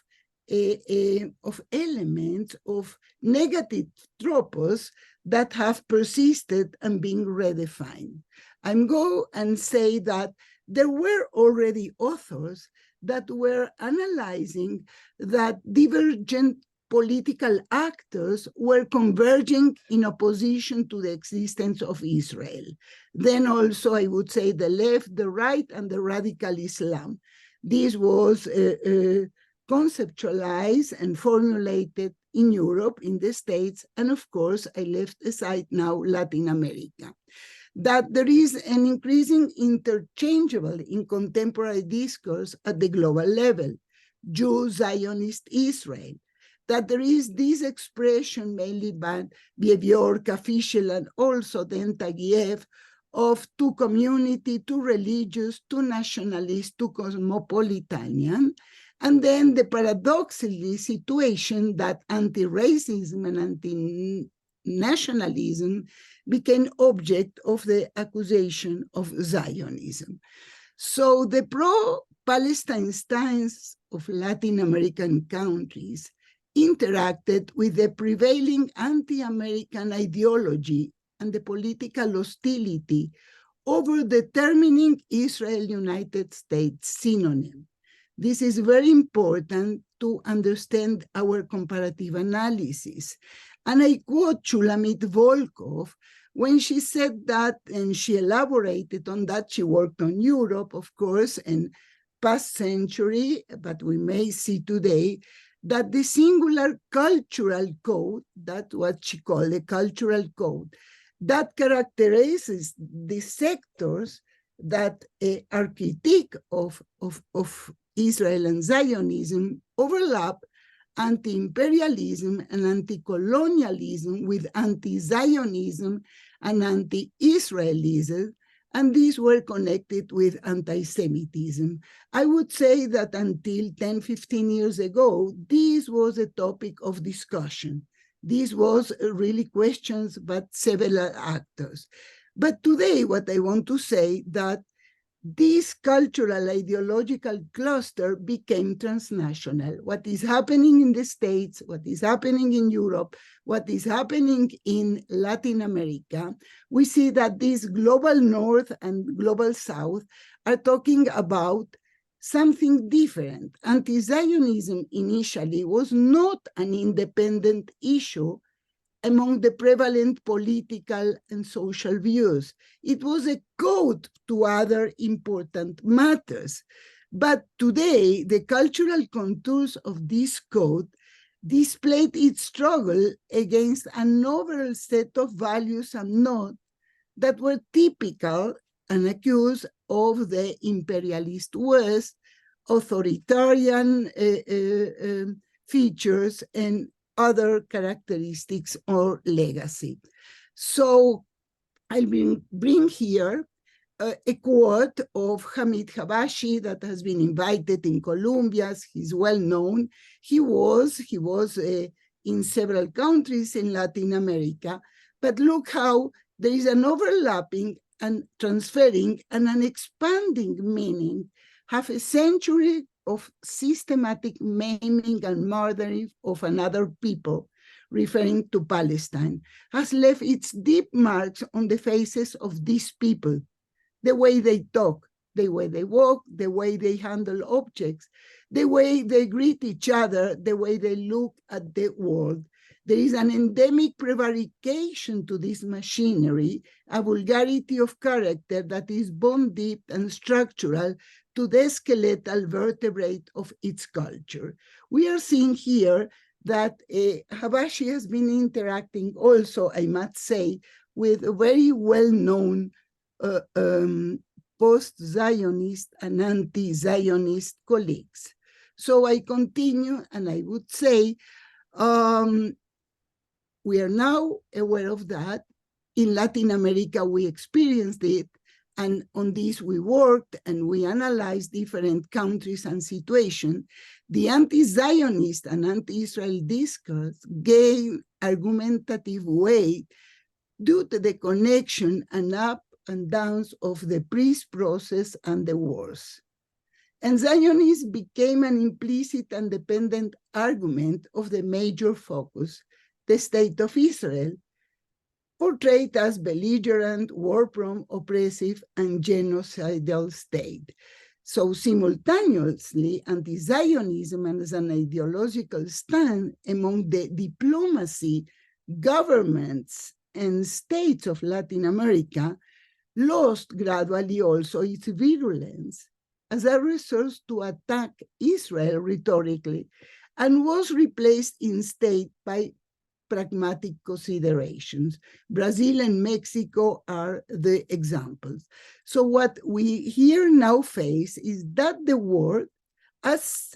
elements of negative tropos that have persisted and been redefined. I'm go and say that there were already authors that were analyzing that divergent political actors were converging in opposition to the existence of Israel. Then also, I would say, the left, the right, and the radical Islam. This was conceptualized and formulated in Europe, in the States, and of course, I left aside now Latin America. That there is an increasing interchangeable in contemporary discourse at the global level, Jew, Zionist, Israel. That there is this expression mainly by Bieviorka, Fischel, and also then Tagiev, of two community, two religious, two nationalist, two cosmopolitanian, and then the paradoxically situation that anti-racism and anti-nationalism became object of the accusation of Zionism. So the pro-Palestine stance of Latin American countries interacted with the prevailing anti-American ideology and the political hostility over determining Israel-United States synonym. This is very important to understand our comparative analysis. And I quote Shulamit Volkov when she said that, and she elaborated on that. She worked on Europe, of course, and past century, but we may see today that the singular cultural code, that's what she called a cultural code, that characterizes the sectors that are critique of Israel and Zionism overlap anti-imperialism and anti-colonialism with anti-Zionism and anti-Israelism, and these were connected with anti-Semitism. I would say that until 10, 15 years ago, this was a topic of discussion. This was really questions, but several actors. But today, what I want to say that this cultural ideological cluster became transnational. What is happening in the States, what is happening in Europe, what is happening in Latin America, we see that this global North and global South are talking about something different. Anti-Zionism initially was not an independent issue among the prevalent political and social views. It was a code to other important matters. But today, the cultural contours of this code displayed its struggle against an overall set of values and norms that were typical and accused of the imperialist West, authoritarian features, and other characteristics or legacy. So I'll bring here a quote of Hamid Habashi that has been invited in Columbia. He's well known. He was in several countries in Latin America, but look how there is an overlapping and transferring and an expanding meaning. Half a century of systematic maiming and murdering of another people, referring to Palestine, has left its deep marks on the faces of these people, the way they talk, the way they walk, the way they handle objects, the way they greet each other, the way they look at the world. There is an endemic prevarication to this machinery, a vulgarity of character that is bone deep and structural to the skeletal vertebrate of its culture. We are seeing here that Habashi has been interacting also, I must say, with a very well-known post-Zionist and anti-Zionist colleagues. So I continue, and I would say, we are now aware of that. In Latin America, we experienced it, and on this we worked and we analyzed different countries and situations. The anti-Zionist and anti-Israel discourse gained argumentative weight due to the connection and up and downs of the peace process and the wars. And Zionism became an implicit and dependent argument of the major focus, the state of Israel, portrayed as belligerent, war-prone, oppressive, and genocidal state. So simultaneously, anti-Zionism as an ideological stand among the diplomacy, governments, and states of Latin America lost gradually also its virulence as a resource to attack Israel rhetorically, and was replaced instead by pragmatic considerations. Brazil and Mexico are the examples. So what we here now face is that the war, as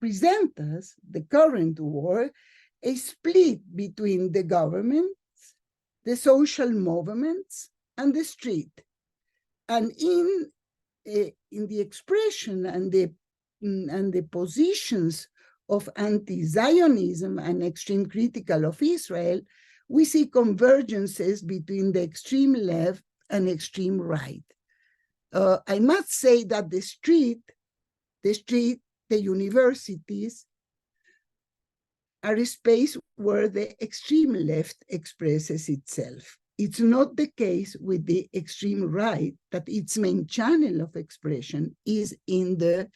present us, the current war, a split between the governments, the social movements, and the street. And in the expression and the positions of anti-Zionism and extreme critical of Israel, we see convergences between the extreme left and extreme right. I must say that the street, the universities are a space where the extreme left expresses itself. It's not the case with the extreme right, that its main channel of expression is in the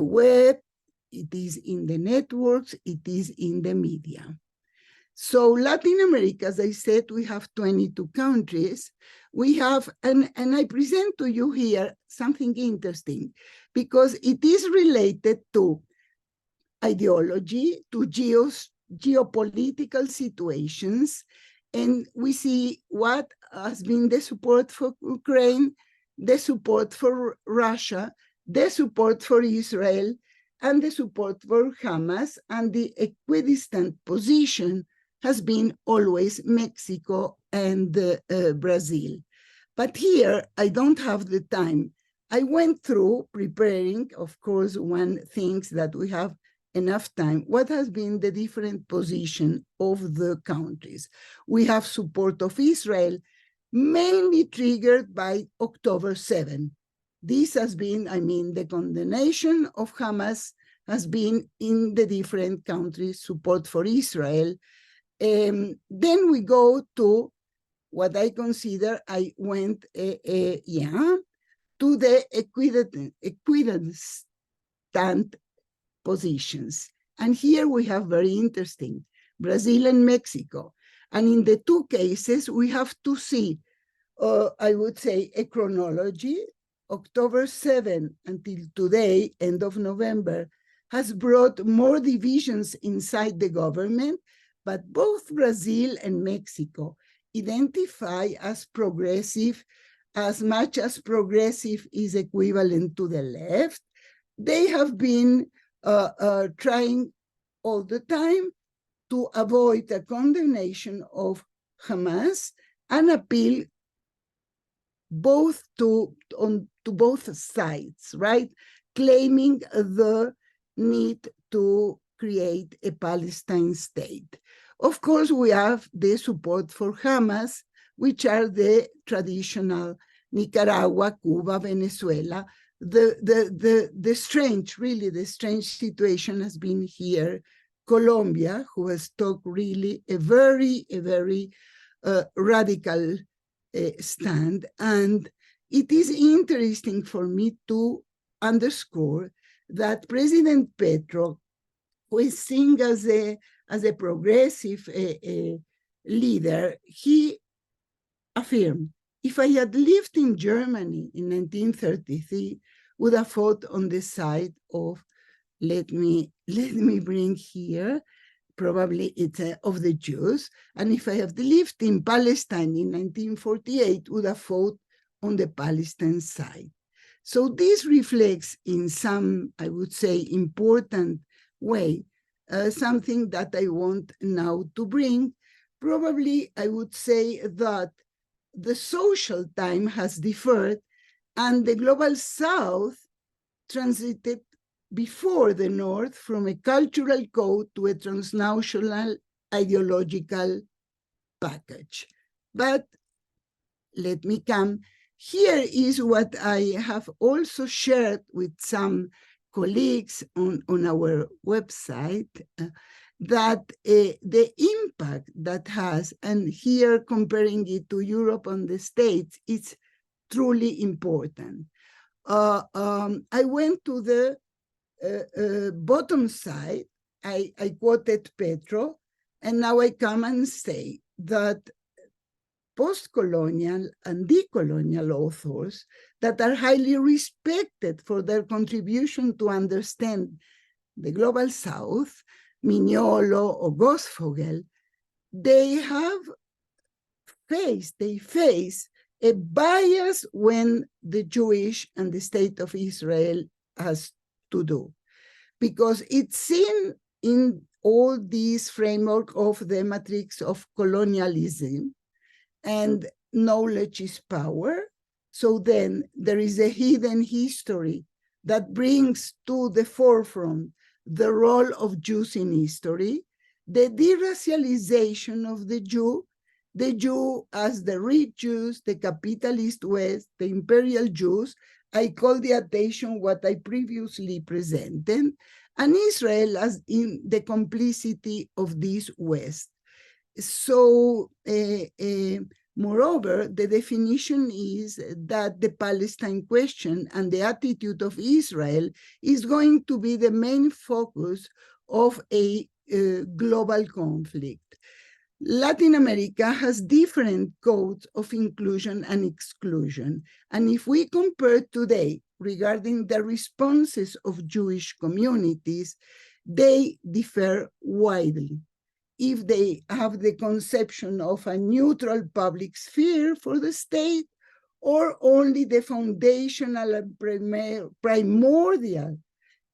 web, it is in the networks, it is in the media. So Latin America, as I said, we have 22 countries. We have, and I present to you here something interesting, because it is related to ideology, to geopolitical situations, and we see what has been the support for Ukraine, the support for Russia, the support for Israel, and the support for Hamas, and the equidistant position has been always Mexico and Brazil. But here, I don't have the time. I went through preparing, of course, one thinks that we have enough time. What has been the different position of the countries? We have support of Israel, mainly triggered by October 7. This has been, the condemnation of Hamas has been in the different countries, support for Israel. Then we go to what I consider, to the equidistant positions. And here we have very interesting, Brazil and Mexico. And in the two cases, we have to see, I would say, a chronology. October 7 until today, end of November, has brought more divisions inside the government, but both Brazil and Mexico identify as progressive, as much as progressive is equivalent to the left. They have been trying all the time to avoid a condemnation of Hamas and appeal both to both sides, right? Claiming the need to create a Palestine state. Of course, we have the support for Hamas, which are the traditional Nicaragua, Cuba, Venezuela. The strange situation has been here, Colombia, who has took really a very radical stand. And it is interesting for me to underscore that President Petro, who is seen as a progressive leader, he affirmed, if I had lived in Germany in 1933, would have fought on the side of, let me bring here, probably it's of the Jews. And if I have lived in Palestine in 1948, would have fought on the Palestine side. So this reflects in some, I would say, important way, something that I want now to bring. Probably I would say that the social time has differed and the global South transited before the North from a cultural code to a transnational ideological package. But let me come. Here is what I have also shared with some colleagues on our website, that the impact that has, and here comparing it to Europe and the States, it's truly important. I went to the bottom side, I quoted Petro, and now I come and say that post-colonial and decolonial authors that are highly respected for their contribution to understand the global South, Mignolo or Gosfogel, they face a bias when the Jewish and the state of Israel has to do, because it's seen in all these framework of the matrix of colonialism, and knowledge is power. So then there is a hidden history that brings to the forefront the role of Jews in history, the deracialization of the Jew as the rich Jews, the capitalist West, the imperial Jews. I call the attention what I previously presented, and Israel as in the complicity of this West. So, moreover, the definition is that the Palestine question and the attitude of Israel is going to be the main focus of a global conflict. Latin America has different codes of inclusion and exclusion. And if we compare today regarding the responses of Jewish communities, they differ widely. If they have the conception of a neutral public sphere for the state, or only the foundational and primordial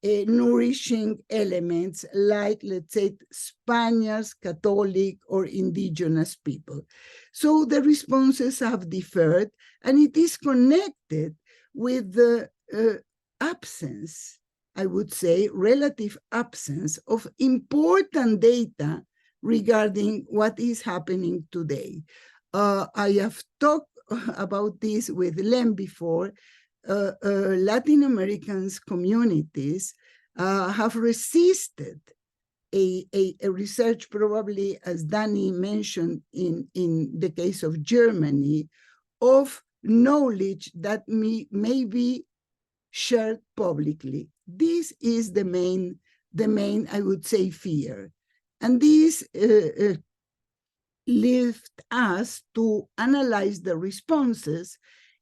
nourishing elements like, let's say, Spaniards, Catholic, or indigenous people. So the responses have differed, and it is connected with the absence, I would say, relative absence of important data regarding what is happening today. I have talked about this with Len before. Latin American communities have resisted a research, probably as Dani mentioned in the case of Germany, of knowledge that may be shared publicly. This is the main, I would say, fear. And this left us to analyze the responses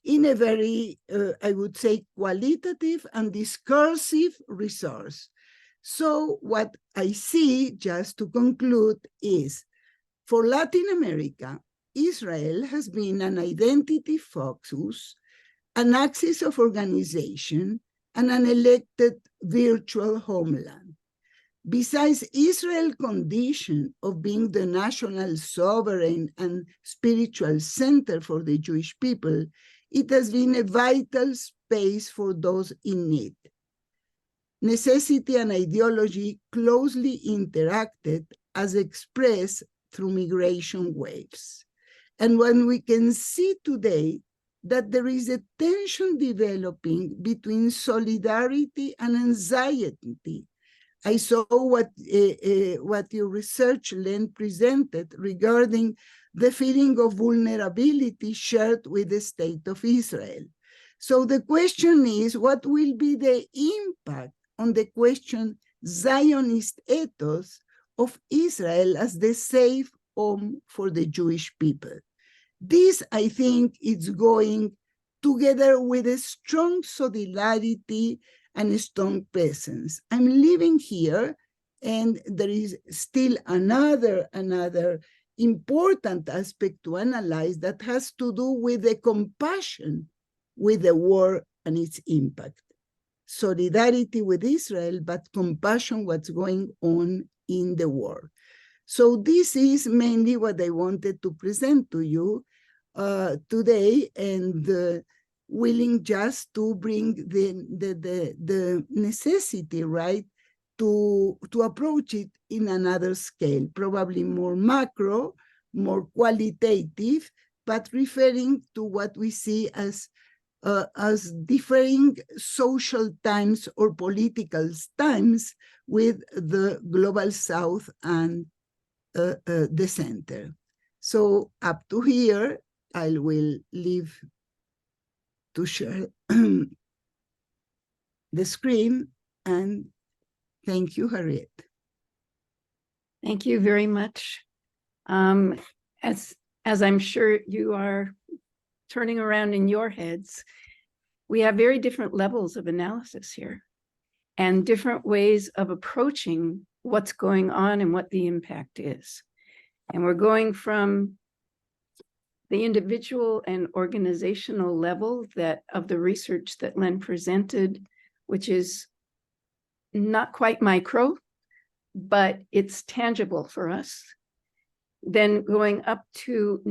in a very, I would say, qualitative and discursive resource. So what I see, just to conclude, is for Latin America, Israel has been an identity focus, an axis of organization, and an elected virtual homeland. Besides Israel's condition of being the national sovereign and spiritual center for the Jewish people, it has been a vital space for those in need. Necessity and ideology closely interacted as expressed through migration waves. And when we can see today that there is a tension developing between solidarity and anxiety. I saw what your research, Len, presented regarding the feeling of vulnerability shared with the state of Israel. So the question is, what will be the impact on the question Zionist ethos of Israel as the safe home for the Jewish people? This, I think, is going together with a strong solidarity and a strong presence. I'm living here, and there is still another important aspect to analyze that has to do with the compassion with the war and its impact. Solidarity with Israel, but compassion what's going on in the war. So this is mainly what I wanted to present to you today, and willing just to bring the necessity, right, to approach it in another scale, probably more macro, more qualitative, but referring to what we see as differing social times or political times with the global South and the center. So up to here, I will leave to share the screen, and thank you, Harriet. Thank you very much. As I'm sure you are turning around in your heads, we have very different levels of analysis here and different ways of approaching what's going on and what the impact is. And we're going from the individual and organizational level of the research that Len presented, which is not quite micro, but it's tangible for us. Then going up to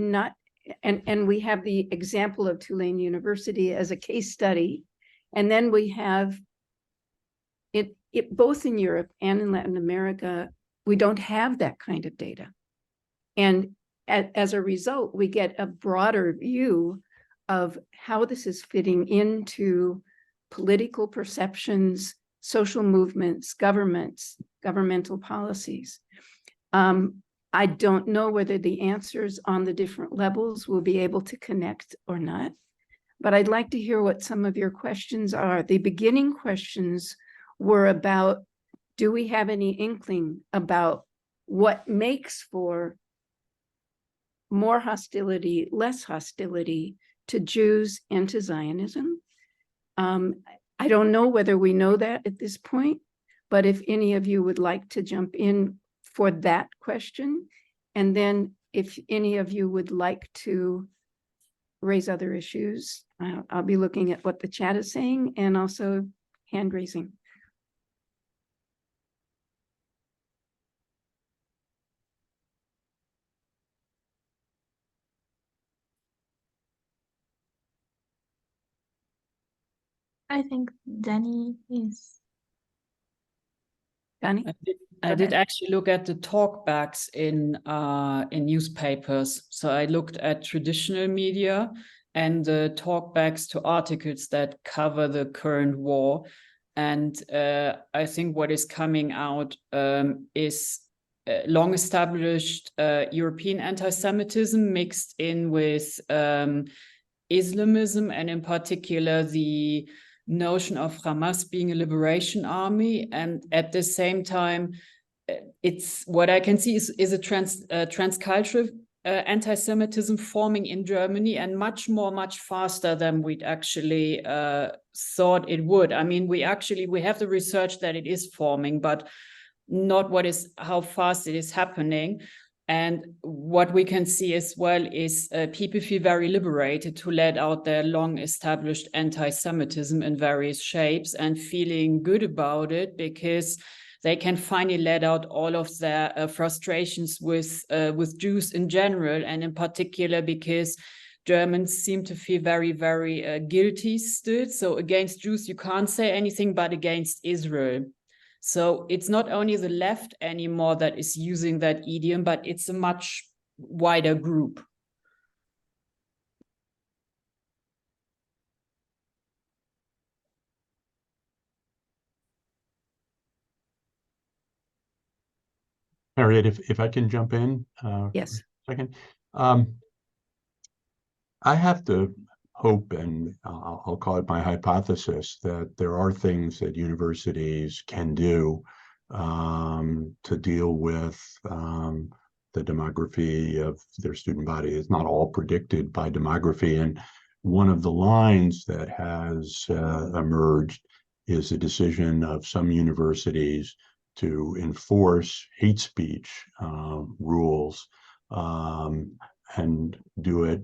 and we have the example of Tulane University as a case study. And then we have it both in Europe and in Latin America, we don't have that kind of data. And as a result, we get a broader view of how this is fitting into political perceptions, social movements, governmental policies. I don't know whether the answers on the different levels will be able to connect or not, but I'd like to hear what some of your questions are. The beginning questions were about, do we have any inkling about what makes for more hostility, less hostility to Jews and to Zionism? I don't know whether we know that at this point, but if any of you would like to jump in for that question, and then if any of you would like to raise other issues, I'll be looking at what the chat is saying and also hand raising. I think Dani is. Dani? I did actually look at the talkbacks in newspapers. So I looked at traditional media and the talkbacks to articles that cover the current war. And I think what is coming out is long established European anti-Semitism mixed in with Islamism, and in particular the notion of Hamas being a liberation army. And at the same time, it's what I can see is a transcultural anti-Semitism forming in Germany, and much faster than we'd actually thought it would. I mean, we have the research that it is forming, but not how fast it is happening. And what we can see as well is people feel very liberated to let out their long established anti-Semitism in various shapes and feeling good about it, because they can finally let out all of their frustrations with Jews in general, and in particular because Germans seem to feel very, very guilty still. So against Jews, you can't say anything, but against Israel. So it's not only the left anymore that is using that idiom, but it's a much wider group. Harriet, if I can jump in Yes. for a second. I have to hope, and I'll call it my hypothesis, that there are things that universities can do to deal with the demography of their student body. It's not all predicted by demography. And one of the lines that has emerged is a decision of some universities to enforce hate speech rules and do it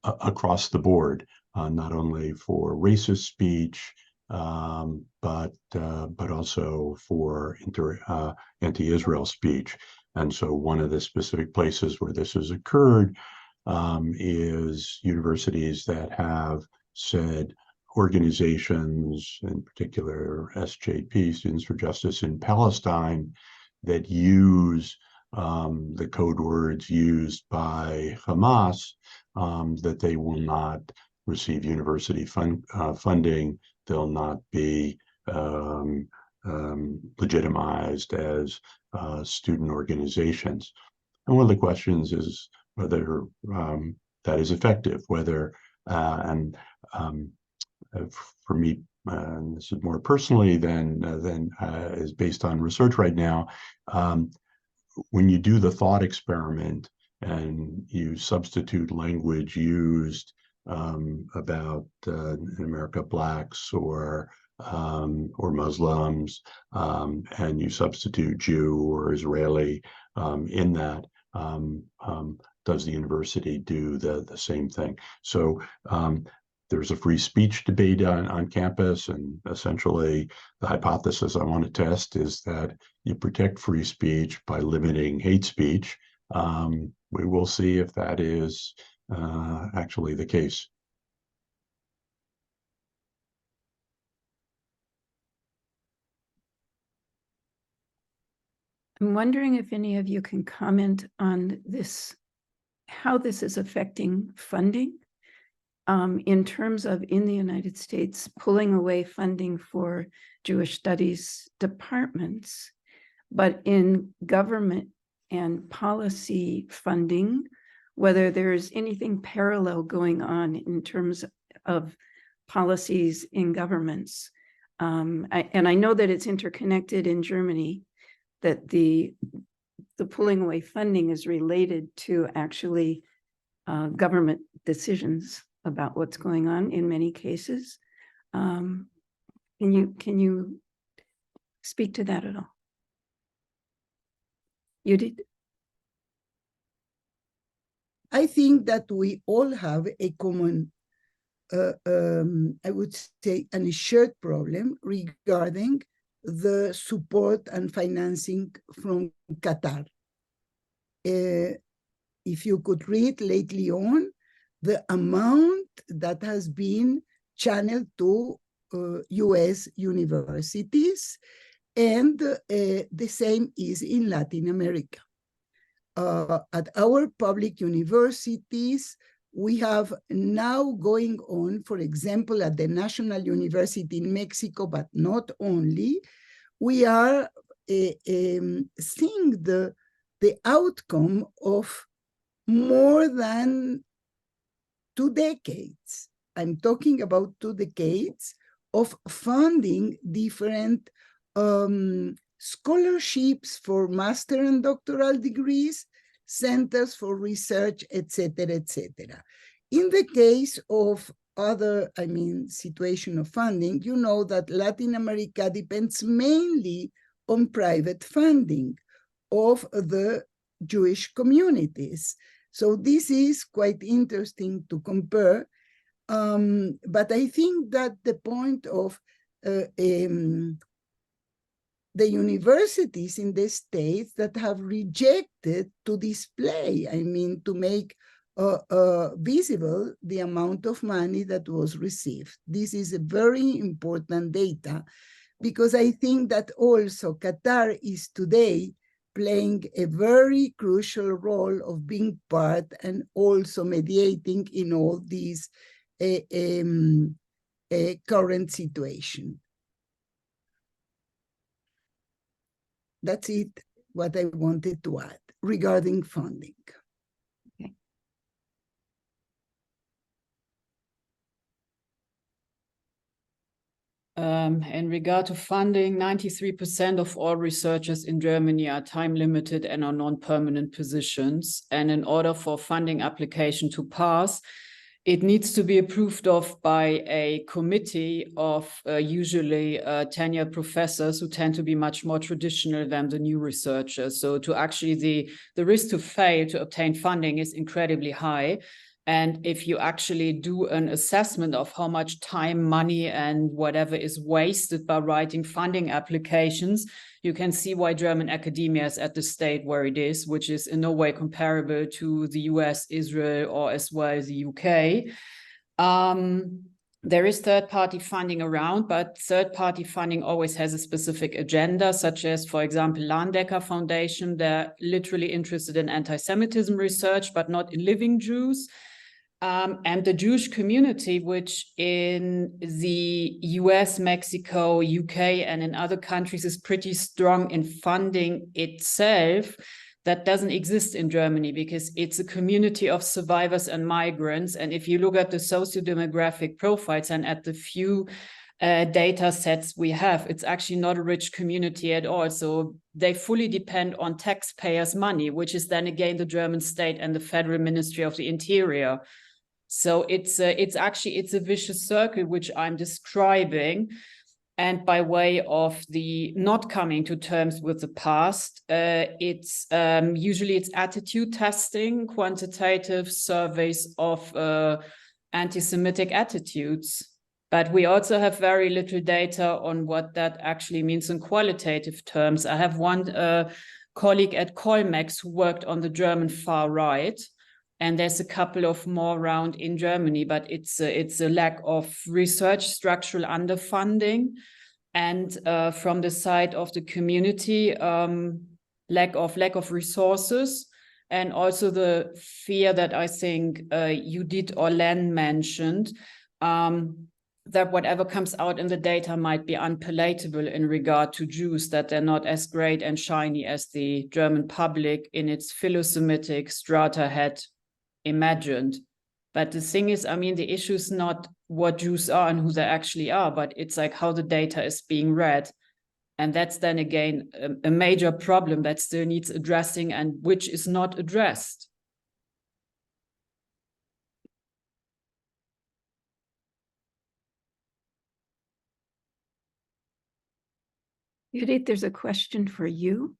across the board, not only for racist speech, but also for anti-Israel speech. And so one of the specific places where this has occurred is universities that have said organizations, in particular SJP, Students for Justice in Palestine, that use the code words used by Hamas, that they will not receive university funding. They'll not be legitimized as student organizations. And one of the questions is whether that is effective, whether, for me, this is more personally than is based on research right now, when you do the thought experiment and you substitute language used about in America Blacks or Muslims, and you substitute Jew or Israeli in that, does the university do the same thing? So there's a free speech debate on campus, and essentially the hypothesis I want to test is that you protect free speech by limiting hate speech. We will see if that is actually the case. I'm wondering if any of you can comment on this, how this is affecting funding in terms of, in the United States, pulling away funding for Jewish studies departments, but in government and policy funding, whether there's anything parallel going on in terms of policies in governments. And I know that it's interconnected in Germany, that the pulling away funding is related to actually government decisions about what's going on in many cases. Can you speak to that at all? Judit? I think that we all have a common, I would say, a shared problem regarding the support and financing from Qatar. If you could read lately on, the amount that has been channeled to US universities, and the same is in Latin America. At our public universities, we have now going on, for example, at the National University in Mexico, but not only, we are seeing the outcome of more than 2 decades. I'm talking about 2 decades of funding different scholarships for master and doctoral degrees, centers for research, etc., etc. In the case of other, situation of funding, you know that Latin America depends mainly on private funding of the Jewish communities. So this is quite interesting to compare. But I think that the point of the universities in the States that have rejected to display, to make visible the amount of money that was received. This is a very important data, because I think that also Qatar is today playing a very crucial role of being part and also mediating in all these current situation. That's it, what I wanted to add regarding funding. Okay. In regard to funding, 93% of all researchers in Germany are time limited and are non-permanent positions. And in order for funding application to pass, it needs to be approved of by a committee of usually tenured professors who tend to be much more traditional than the new researchers. So to actually the risk to fail to obtain funding is incredibly high. And if you actually do an assessment of how much time, money, and whatever is wasted by writing funding applications, you can see why German academia is at the state where it is, which is in no way comparable to the US, Israel, or as well as the UK. There is third-party funding around, but third-party funding always has a specific agenda, such as, for example, Landecker Foundation. They're literally interested in anti-Semitism research, but not in living Jews. And the Jewish community, which in the US, Mexico, UK, and in other countries is pretty strong in funding itself, that doesn't exist in Germany because it's a community of survivors and migrants. And if you look at the socio-demographic profiles and at the few data sets we have, it's actually not a rich community at all. So they fully depend on taxpayers' money, which is then again the German state and the Federal Ministry of the Interior. So it's a vicious circle, which I'm describing. And by way of the not coming to terms with the past, it's usually attitude testing, quantitative surveys of anti-Semitic attitudes. But we also have very little data on what that actually means in qualitative terms. I have one colleague at Colmex who worked on the German far right. And there's a couple of more around in Germany, but it's a lack of research, structural underfunding, and from the side of the community, lack of resources, and also the fear that I think Judit or Len mentioned, that whatever comes out in the data might be unpalatable in regard to Jews, that they're not as great and shiny as the German public in its philo-Semitic strata had imagined. But the thing is, the issue is not what Jews are and who they actually are, but it's like how the data is being read. And that's then again a major problem that still needs addressing and which is not addressed. Judith, there's a question for you.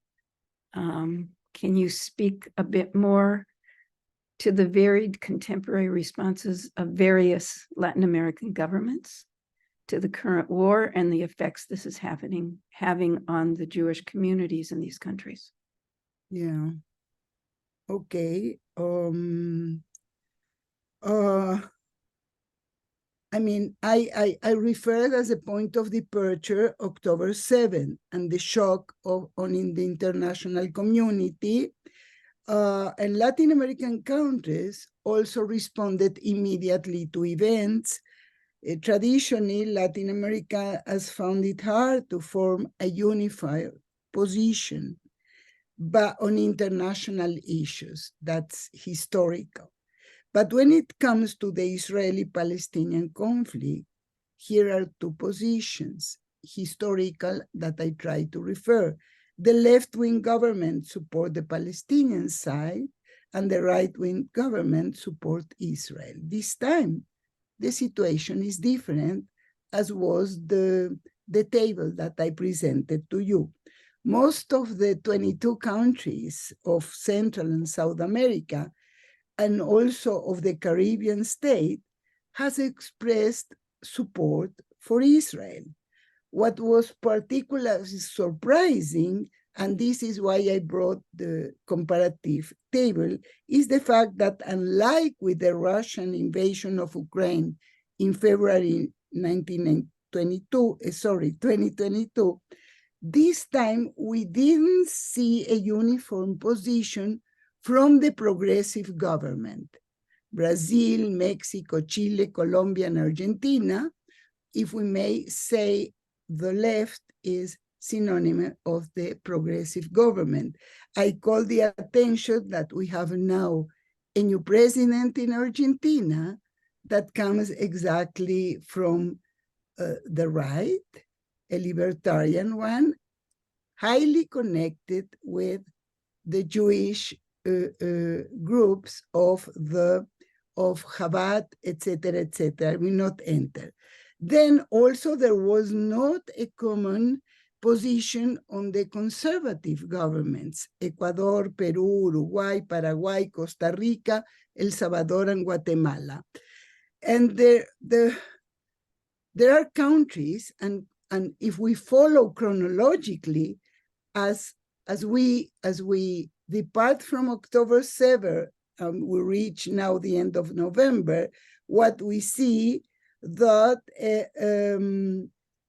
Can you speak a bit more to the varied contemporary responses of various Latin American governments to the current war and the effects this is having on the Jewish communities in these countries? Yeah. Okay. I referred as a point of departure October 7 and the shock on the international community. And Latin American countries also responded immediately to events. Traditionally, Latin America has found it hard to form a unified position, but on international issues, that's historical. But when it comes to the Israeli-Palestinian conflict, here are two positions, historical, that I try to refer. The left-wing government support the Palestinian side, and the right-wing government support Israel. This time, the situation is different, as was the table that I presented to you. Most of the 22 countries of Central and South America, and also of the Caribbean state, has expressed support for Israel. What was particularly surprising, and this is why I brought the comparative table, is the fact that unlike with the Russian invasion of Ukraine in February 2022, this time we didn't see a uniform position from the progressive government. Brazil, Mexico, Chile, Colombia, and Argentina, if we may say the left is synonym of the progressive government. I call the attention that we have now a new president in Argentina that comes exactly from the right, a libertarian one, highly connected with the Jewish groups of Chabad, etc., etc. I will not enter. Then also there was not a common position on the conservative governments, Ecuador, Peru, Uruguay, Paraguay, Costa Rica, El Salvador, and Guatemala. And there are countries, and if we follow chronologically, as we depart from October 7, we reach now the end of November, what we see that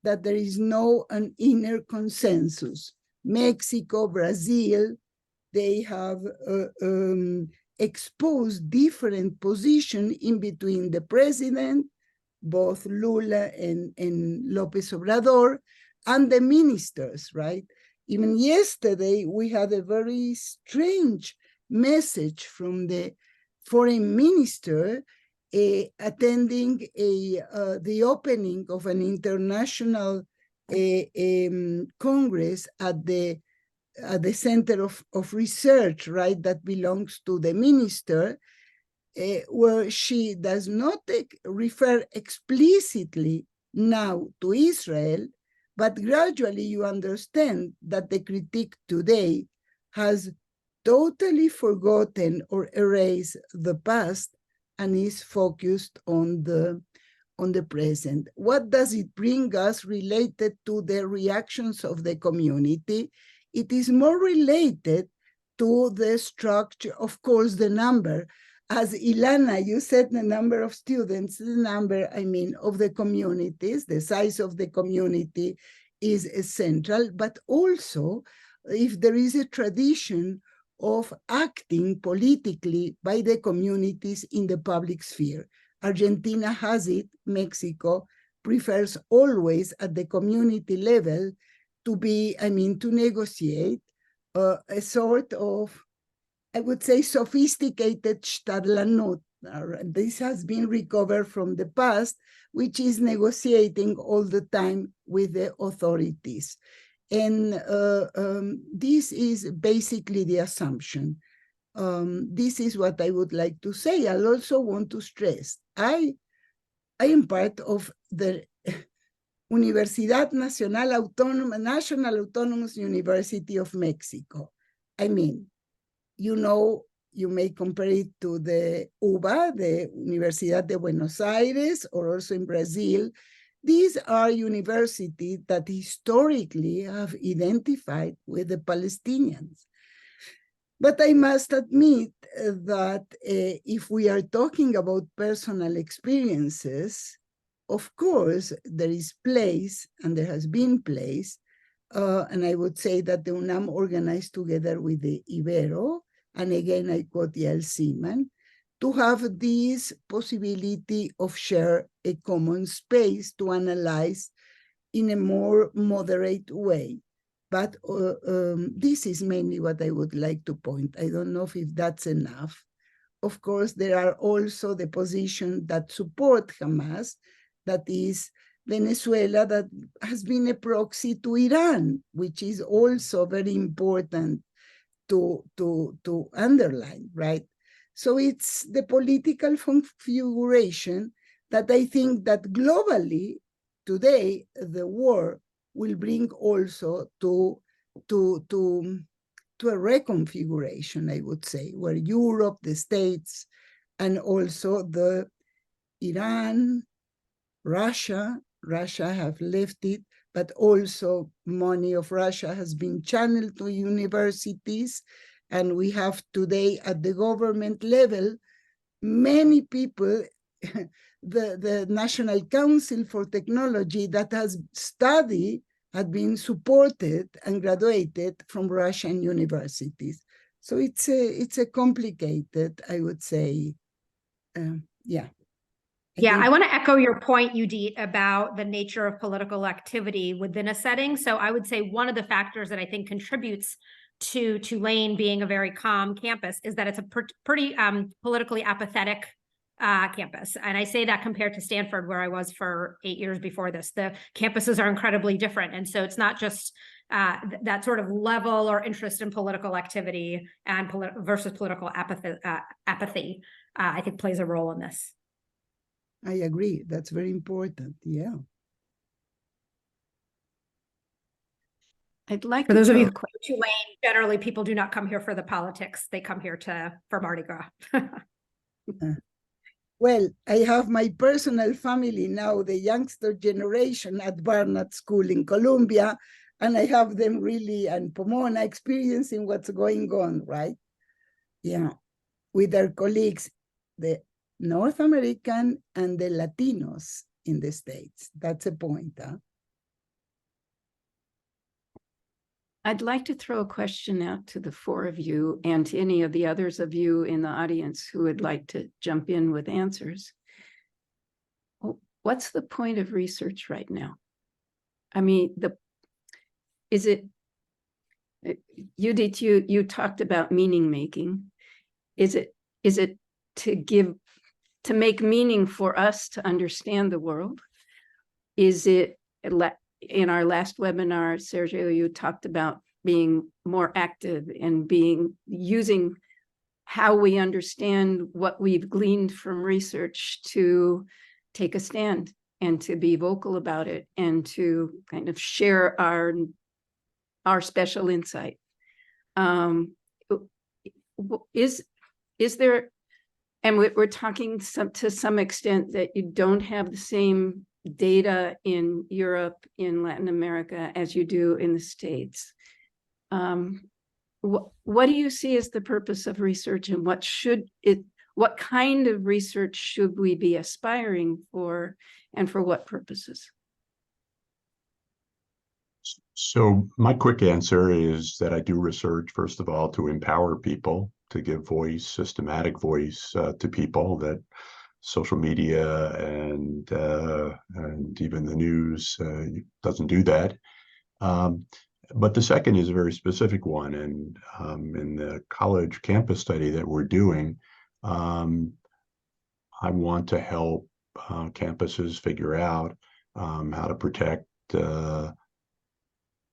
that there is no an inner consensus. Mexico, Brazil, they have exposed different positions in between the president, both Lula and López Obrador, and the ministers, right? Even yesterday, we had a very strange message from the foreign minister attending the opening of an international congress at the center of research, right, that belongs to the minister, where she does not refer explicitly now to Israel, but gradually you understand that the critique today has totally forgotten or erased the past and is focused on the present. What does it bring us related to the reactions of the community? It is more related to the structure, of course, the number. As Ilana, you said the number of students, the number, I mean, of the communities, the size of the community is essential, but also if there is a tradition of acting politically by the communities in the public sphere. Argentina has it, Mexico prefers always at the community level to be, I mean, to negotiate a sort of, I would say, sophisticated Stadtlandnot. This has been recovered from the past, which is negotiating all the time with the authorities. And this is basically the assumption. This is what I would like to say. I also want to stress, I am part of the Universidad Nacional Autónoma, National Autonomous University of Mexico. I mean, you know, you may compare it to the UBA, the Universidad de Buenos Aires, or also in Brazil. These are universities that historically have identified with the Palestinians. But I must admit that if we are talking about personal experiences, of course, there is place, and there has been place, and I would say that the UNAM organized together with the Ibero, and again, I quote Yael Seaman, to have this possibility of share a common space to analyze in a more moderate way. But this is mainly what I would like to point. I don't know if that's enough of course, there are also the positions that support Hamas, that is Venezuela, that has been a proxy to Iran, which is also very important to underline, right? So it's the political configuration that I think that globally today the war will bring also to a reconfiguration, I would say, where Europe, the States, and also the Iran, Russia have left it, but also money of Russia has been channeled to universities. And we have today at the government level, many people, the National Council for Technology that has studied, had been supported and graduated from Russian universities. So it's a complicated, I would say, yeah. Yeah, I want to echo your point, Judit, about the nature of political activity within a setting. So I would say one of the factors that I think contributes to Tulane being a very calm campus is that it's a pretty politically apathetic campus. And I say that compared to Stanford, where I was for 8 years before this. The campuses are incredibly different. And so it's not just that sort of level or interest in political activity and versus political apathy, I think plays a role in this. I agree. That's very important. Yeah. I'd like for those of you who to go to Tulane, generally people do not come here for the politics. They come here for Mardi Gras. Well, I have my personal family now, the youngster generation at Barnard School in Columbia, and I have them really, and Pomona, experiencing what's going on, right? Yeah, with their colleagues, the North American and the Latinos in the States. That's a point, huh? I'd like to throw a question out to the four of you and to any of the others of you in the audience who would like to jump in with answers. What's the point of research right now? I mean, Judit, you talked about meaning making. Is it to make meaning for us to understand the world? Is it, in our last webinar, Sergio, you talked about being more active and using how we understand what we've gleaned from research to take a stand and to be vocal about it and to kind of share our special insight. Is there, and we're talking to some extent that you don't have the same data in Europe, in Latin America, as you do in the States. What do you see as the purpose of research, and what kind of research should we be aspiring for, and for what purposes? So my quick answer is that I do research, first of all, to empower people, to give voice, systematic voice to people that social media and even the news doesn't do that. But the second is a very specific one. And in the college campus study that we're doing, I want to help campuses figure out how to protect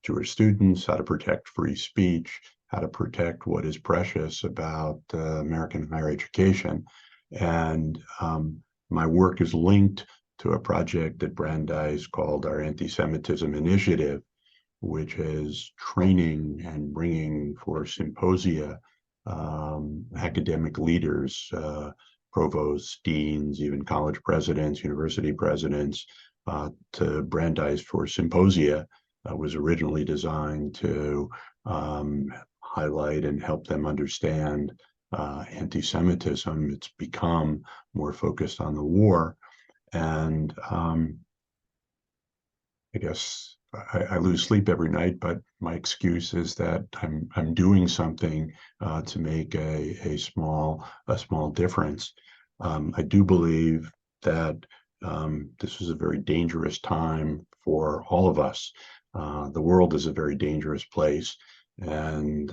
Jewish students, how to protect free speech, how to protect what is precious about American higher education. And my work is linked to a project at Brandeis called our Anti-Semitism Initiative, which is training and bringing for symposia academic leaders, provosts, deans, even college presidents, university presidents, to Brandeis for symposia. Was originally designed to highlight and help them understand anti-Semitism. It's become more focused on the war. And I guess I lose sleep every night, but my excuse is that I'm doing something to make a small difference. I do believe that this is a very dangerous time for all of us. The world is a very dangerous place, and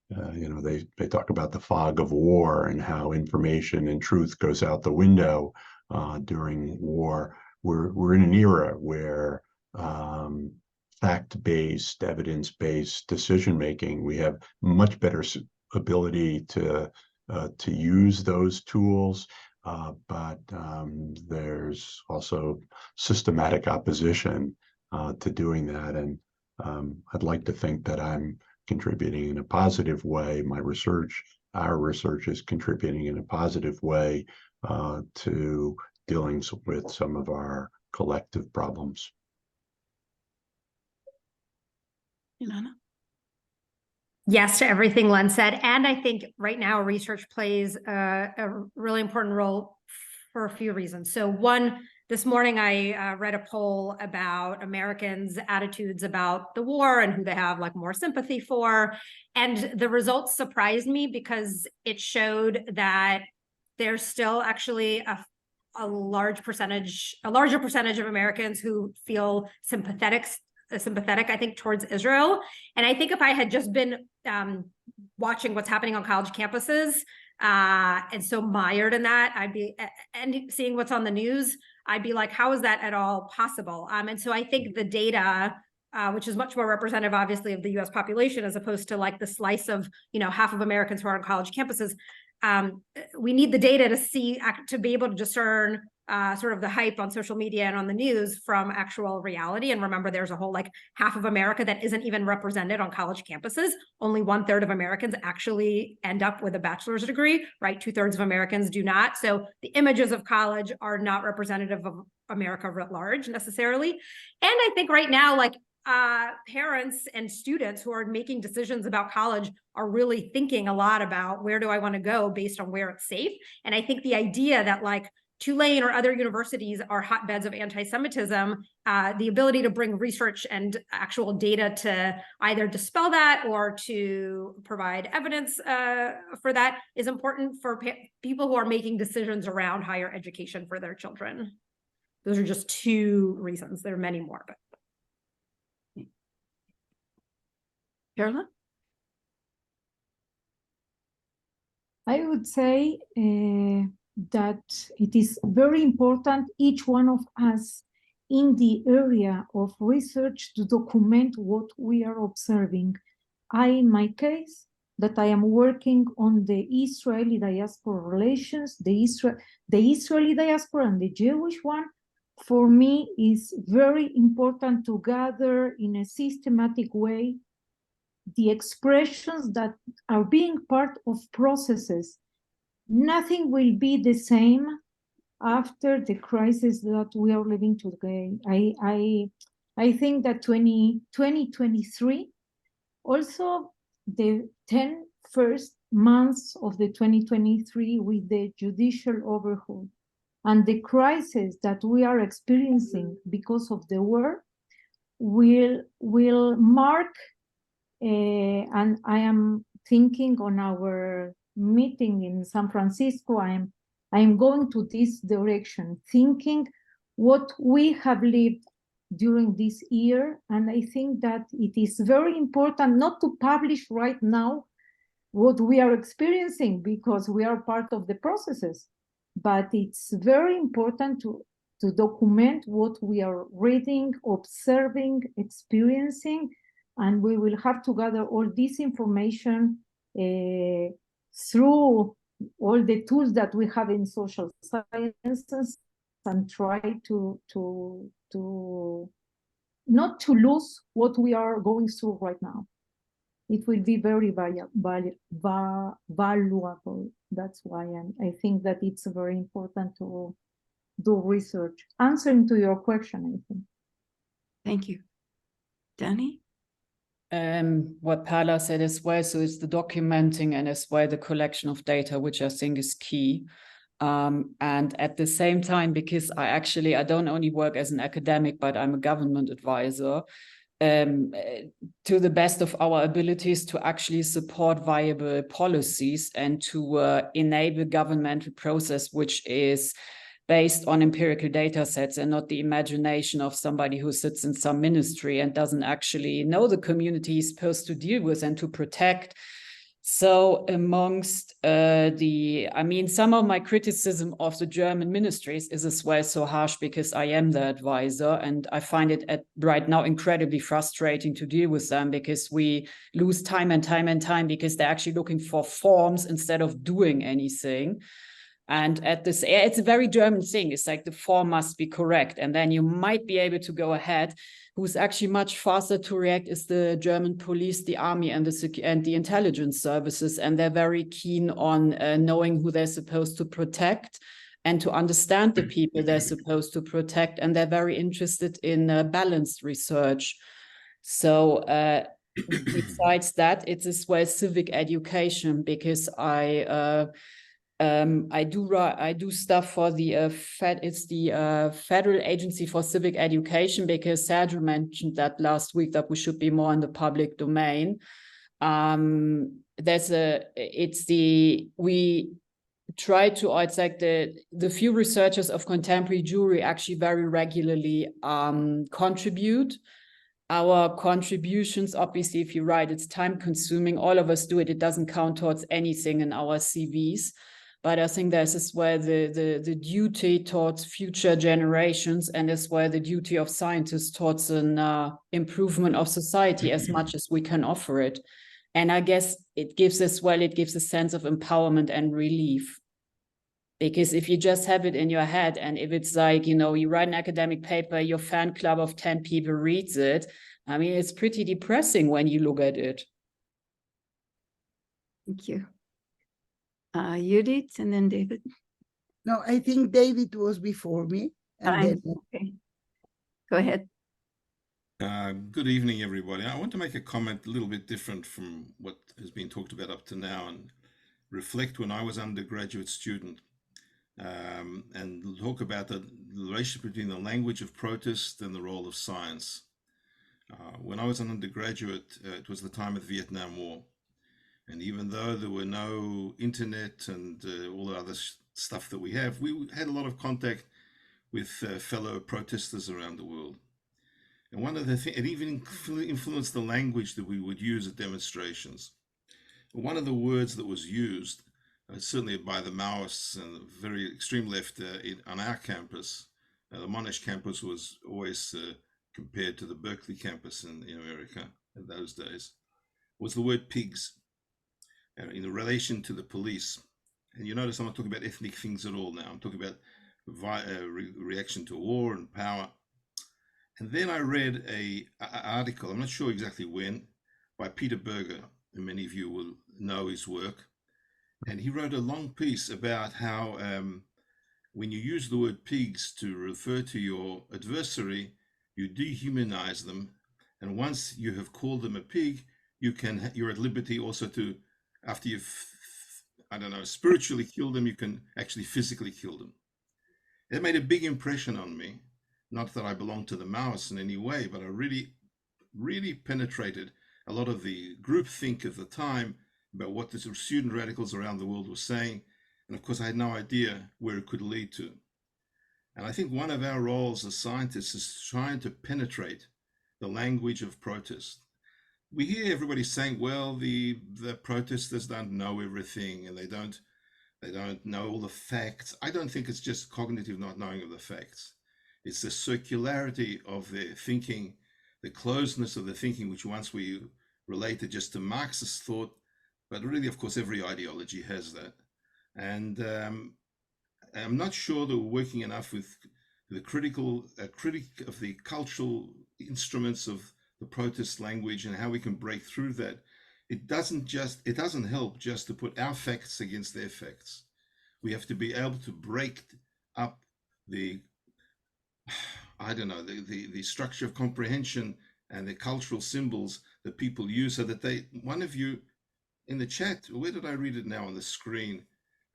they talk about the fog of war and how information and truth goes out the window during war. We're in an era where fact-based, evidence-based decision-making, we have much better ability to use those tools, but there's also systematic opposition to doing that. And I'd like to think that I'm contributing in a positive way. Our research is contributing in a positive way to dealing with some of our collective problems. Ilana? Yes to everything Len said. And I think right now research plays a really important role for a few reasons. So one, this morning I read a poll about Americans' attitudes about the war and who they have like more sympathy for. And the results surprised me because it showed that there's still actually a larger percentage of Americans who feel sympathetic, I think, towards Israel. And I think if I had just been watching what's happening on college campuses and so mired in that, and seeing what's on the news, I'd be like, how is that at all possible? And so I think the data, which is much more representative, obviously, of the US population, as opposed to like the slice of, half of Americans who are on college campuses, we need the data to be able to discern sort of the hype on social media and on the news from actual reality. And remember, there's a whole like half of America that isn't even represented on college campuses. Only 1/3 of Americans actually end up with a bachelor's degree, right? 2/3 of Americans do not. So the images of college are not representative of America writ large necessarily. And I think right now, like parents and students who are making decisions about college are really thinking a lot about where do I want to go based on where it's safe. And I think the idea that like Tulane or other universities are hotbeds of anti-Semitism, the ability to bring research and actual data to either dispel that or to provide evidence for that is important for people who are making decisions around higher education for their children. Those are just two reasons. There are many more, but. Carla? I would say that it is very important, each one of us in the area of research, to document what we are observing. In my case, that I am working on the Israeli diaspora relations, the Israeli diaspora and the Jewish one, for me is very important to gather in a systematic way the expressions that are being part of processes. Nothing will be the same after the crisis that we are living today. I think that 2023, also the 10 first months of the 2023 with the judicial overhaul and the crisis that we are experiencing because of the war will mark, and I am thinking on our meeting in San Francisco, I am going to this direction, thinking what we have lived during this year. And I think that it is very important not to publish right now what we are experiencing because we are part of the processes, but it's very important to document what we are reading, observing, experiencing, and we will have to gather all this information through all the tools that we have in social sciences and try to not to lose what we are going through right now. It will be very valuable. That's why I think that it's very important to do research. Answering to your question, I think. Thank you. Dani? What Paula said as well, so it's the documenting and as well the collection of data, which I think is key. And at the same time, because I don't only work as an academic, but I'm a government advisor, to the best of our abilities to actually support viable policies and to enable governmental process, which is based on empirical data sets and not the imagination of somebody who sits in some ministry and doesn't actually know the community he's supposed to deal with and to protect. So amongst I mean, some of my criticism of the German ministries is as well so harsh because I am the advisor, and I find it right now incredibly frustrating to deal with them because we lose time and time and time because they're actually looking for forms instead of doing anything. And it's a very German thing. It's like the form must be correct, and then you might be able to go ahead. Who's actually much faster to react is the German police, the army, and the intelligence services, and they're very keen on knowing who they're supposed to protect and to understand the people they're supposed to protect, and they're very interested in balanced research. So besides that, it's as well civic education, because I do stuff for the Federal Agency for Civic Education, because Sergio mentioned that last week that we should be more in the public domain. It's like the few researchers of contemporary Jewry actually very regularly contribute. Our contributions, obviously, if you write, it's time consuming. All of us do it. It doesn't count towards anything in our CVs. But I think there's as well the duty towards future generations, and as well the duty of scientists towards an improvement of society as much as we can offer it. And I guess it gives a sense of empowerment and relief. Because if you just have it in your head, and if it's like, you write an academic paper, your fan club of 10 people reads it, I mean, it's pretty depressing when you look at it. Thank you. Judit, and then David. No, I think David was before me. And then... Okay. Go ahead. Good evening, everybody. I want to make a comment a little bit different from what has been talked about up to now, and reflect when I was an undergraduate student, and talk about the relationship between the language of protest and the role of science. When I was an undergraduate, it was the time of the Vietnam War. And even though there were no internet and all the other stuff that we have, we had a lot of contact with fellow protesters around the world. And one of the things, it even influenced the language that we would use at demonstrations. One of the words that was used, certainly by the Maoists and the very extreme left on our campus, the Monash campus was always compared to the Berkeley campus in America in those days, was the word pigs. In relation to the police. And you notice I'm not talking about ethnic things at all now. I'm talking about reaction to war and power. And then I read an article, I'm not sure exactly when, by Peter Berger, and many of you will know his work. And he wrote a long piece about how when you use the word pigs to refer to your adversary, you dehumanize them. And once you have called them a pig, you're at liberty also to, after you've, spiritually killed them, you can actually physically kill them. It made a big impression on me. Not that I belong to the Maoists in any way, but I really penetrated a lot of the groupthink of the time about what the student radicals around the world were saying. And of course, I had no idea where it could lead to. And I think one of our roles as scientists is trying to penetrate the language of protest. We hear everybody saying, well, the protesters don't know everything, and they don't know all the facts. I don't think it's just cognitive not knowing of the facts. It's the circularity of their thinking, the closeness of the thinking, which once we related just to Marxist thought, but really, of course, every ideology has that. And I'm not sure that we're working enough with the critic of the cultural instruments of the protest language and how we can break through that. It doesn't help just to put our facts against their facts. We have to be able to break up the structure of comprehension and the cultural symbols that people use, so that one of you in the chat, where did I read it now on the screen?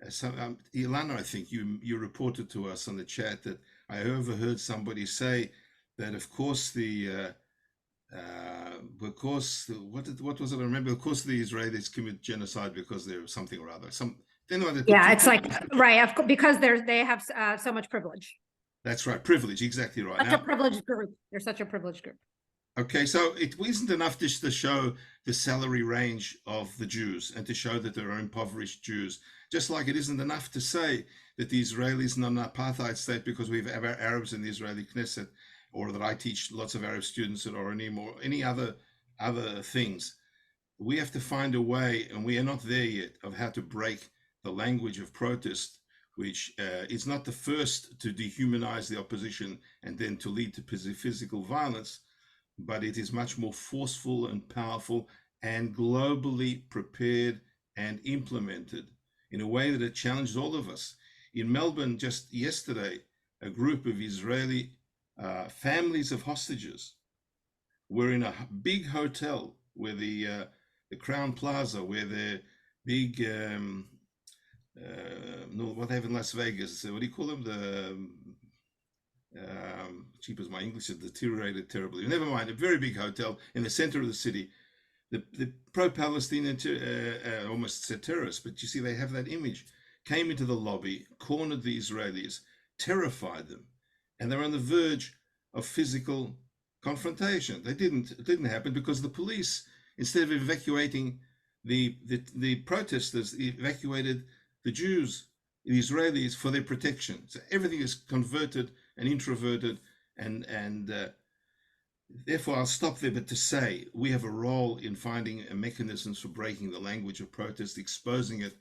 Ilana, I think you reported to us on the chat that I overheard somebody say that, of course, what was it? I remember, of course, the Israelis commit genocide because they're something or other. It's like, right, because they have so much privilege. That's right, privilege, exactly right. Such a privileged group. They're such a privileged group. Okay, so it isn't enough just to show the salary range of the Jews and to show that there are impoverished Jews, just like it isn't enough to say that the Israelis are not an apartheid state because we have Arabs in the Israeli Knesset, or that I teach lots of Arab students, or any other things. We have to find a way, and we are not there yet, of how to break the language of protest, which is not the first to dehumanize the opposition and then to lead to physical violence, but it is much more forceful and powerful and globally prepared and implemented in a way that it challenges all of us. In Melbourne, just yesterday, a group of Israeli families of hostages were in a big hotel where the Crown Plaza, where the big, what they have in Las Vegas, what do you call them? Cheap as my English has deteriorated terribly. Never mind, a very big hotel in the center of the city. The pro-Palestinian, almost said terrorists, but you see, they have that image, came into the lobby, cornered the Israelis, terrified them, and they're on the verge of physical confrontation. It didn't happen because the police, instead of evacuating the protesters, evacuated the Jews, the Israelis, for their protection. So everything is converted and introverted, and therefore I'll stop there, but to say we have a role in finding mechanisms for breaking the language of protest, exposing it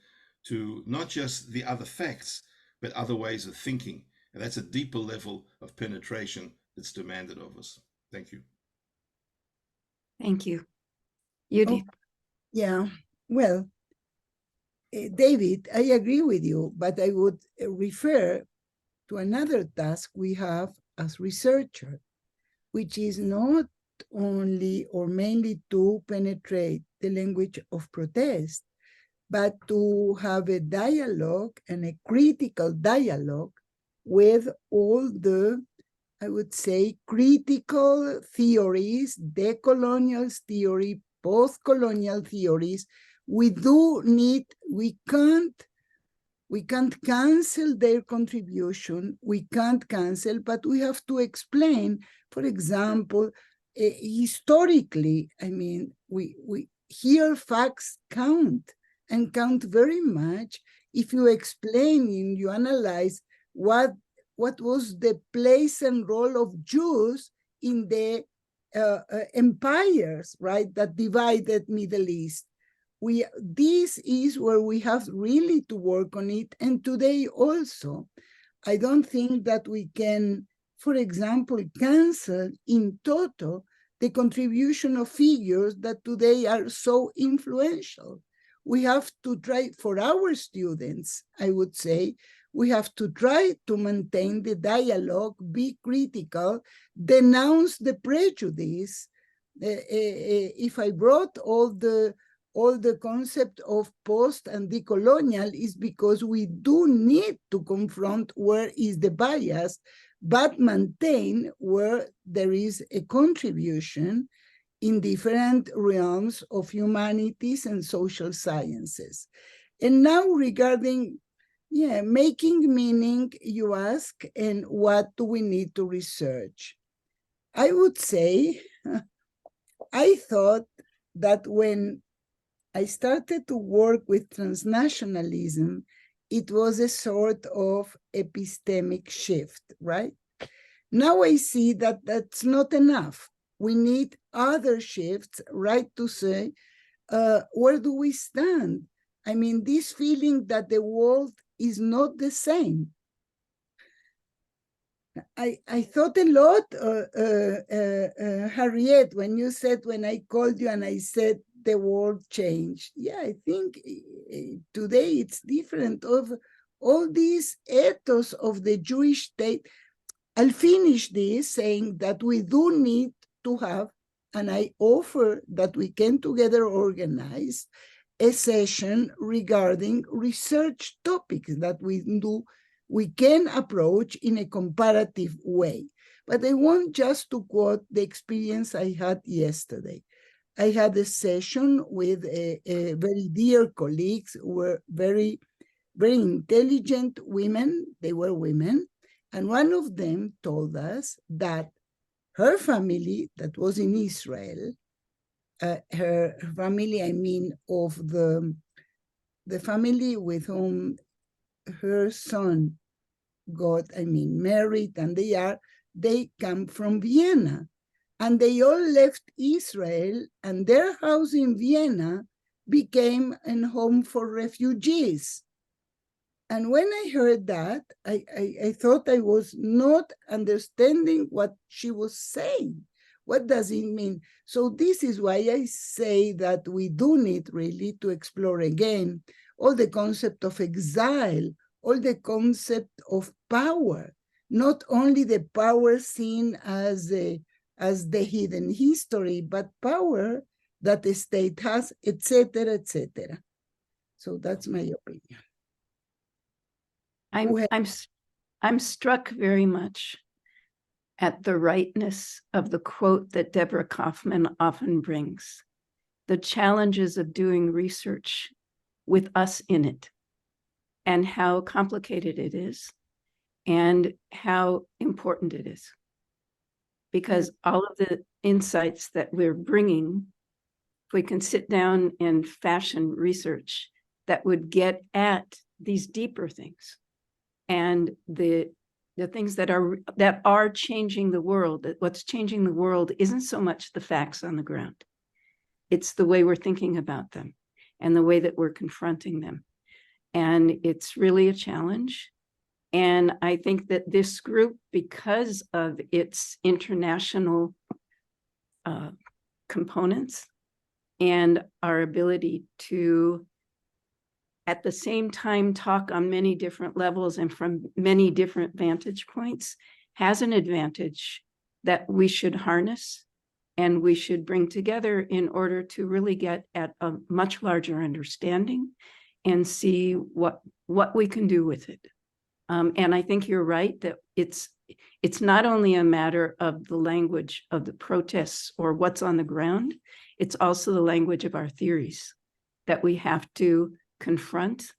to not just the other facts, but other ways of thinking. And that's a deeper level of penetration that's demanded of us. Thank you. Thank you. Judit. Oh, yeah, well, David, I agree with you, but I would refer to another task we have as researchers, which is not only or mainly to penetrate the language of protest, but to have a dialogue and a critical dialogue with all the, I would say, critical theories, decolonial theory, post-colonial theories. We can't cancel their contribution. We can't cancel, but we have to explain, for example, historically, I mean, we here facts count and count very much if you explain and you analyze what was the place and role of Jews in the empires, right, that divided Middle East. This is where we have really to work on it. And today also, I don't think that we can, for example, cancel in toto the contribution of figures that today are so influential. We have to try, for our students, I would say, we have to try to maintain the dialogue, be critical, denounce the prejudice. If I brought all the concept of post and decolonial is because we do need to confront where is the bias, but maintain where there is a contribution in different realms of humanities and social sciences. And now regarding, making meaning, you ask, and what do we need to research? I would say, I thought that when I started to work with transnationalism, it was a sort of epistemic shift, right? Now I see that that's not enough. We need other shifts, right, to say, where do we stand? I mean, this feeling that the world is not the same. I thought a lot, Harriet, when you said, when I called you and I said the world changed. Yeah, I think today it's different. Of all these ethos of the Jewish state. I'll finish this saying that we do need to have, and I offer that we can together organize a session regarding research topics that we can approach in a comparative way. But I want just to quote the experience I had yesterday. I had a session with a very dear colleagues who were very, very intelligent women. They were women. And one of them told us that her family that was in Israel, her family, I mean, of the family with whom her son got, married, and they come from Vienna. And they all left Israel, and their house in Vienna became a home for refugees. And when I heard that, I thought I was not understanding what she was saying. What does it mean? So this is why I say that we do need really to explore again all the concept of exile, all the concept of power, not only the power seen as the hidden history, but power that the state has, etc., etc. So that's my opinion. I'm struck very much at the rightness of the quote that Deborah Kaufman often brings, the challenges of doing research with us in it, and how complicated it is, and how important it is. Because all of the insights that we're bringing, if we can sit down and fashion research that would get at these deeper things, and the things that are changing the world, that what's changing the world isn't so much the facts on the ground. It's the way we're thinking about them and the way that we're confronting them. And it's really a challenge. And I think that this group, because of its international components and our ability to, at the same time, talk on many different levels and from many different vantage points, has an advantage that we should harness and we should bring together in order to really get at a much larger understanding and see what we can do with it. And I think you're right that it's not only a matter of the language of the protests or what's on the ground, it's also the language of our theories that we have to confront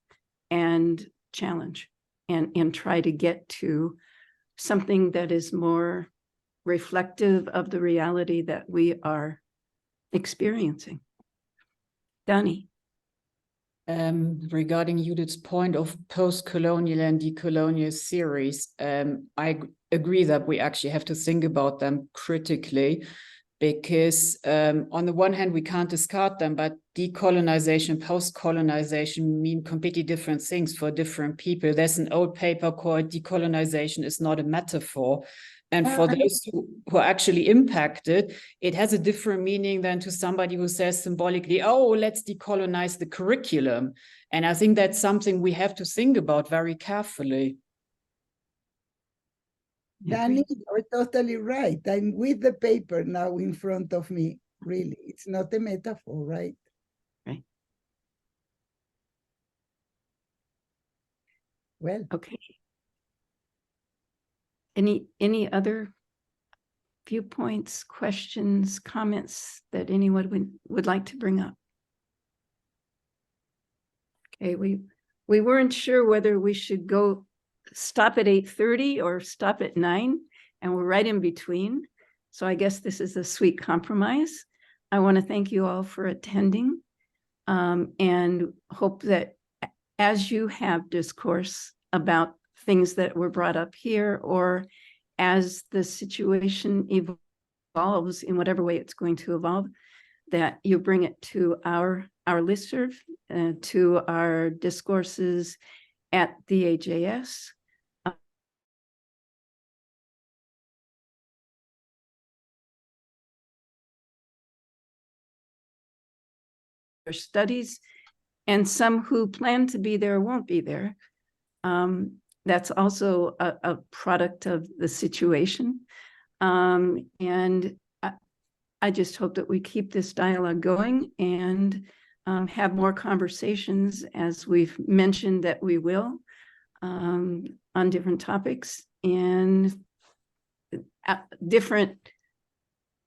and challenge and try to get to something that is more reflective of the reality that we are experiencing. Dani. Regarding Judith's point of post-colonial and decolonial theories, I agree that we actually have to think about them critically, because on the one hand, we can't discard them, but decolonization, post-colonization mean completely different things for different people. There's an old paper called Decolonization is Not a Metaphor. And for those who are actually impacted, it has a different meaning than to somebody who says symbolically, oh, let's decolonize the curriculum. And I think that's something we have to think about very carefully. Dani, you're totally right. I'm with the paper now in front of me. Really, it's not a metaphor, right? Right. Well, okay. Any other viewpoints, questions, comments that anyone would like to bring up? Okay, we weren't sure whether we should stop at 8:30 or stop at 9, and we're right in between. So I guess this is a sweet compromise. I want to thank you all for attending, and hope that as you have discourse about things that were brought up here, or as the situation evolves in whatever way it's going to evolve, that you bring it to our listserv, to our discourses at the AJS. Studies, and some who plan to be there won't be there. That's also a product of the situation. And I just hope that we keep this dialogue going and have more conversations, as we've mentioned that we will, on different topics and different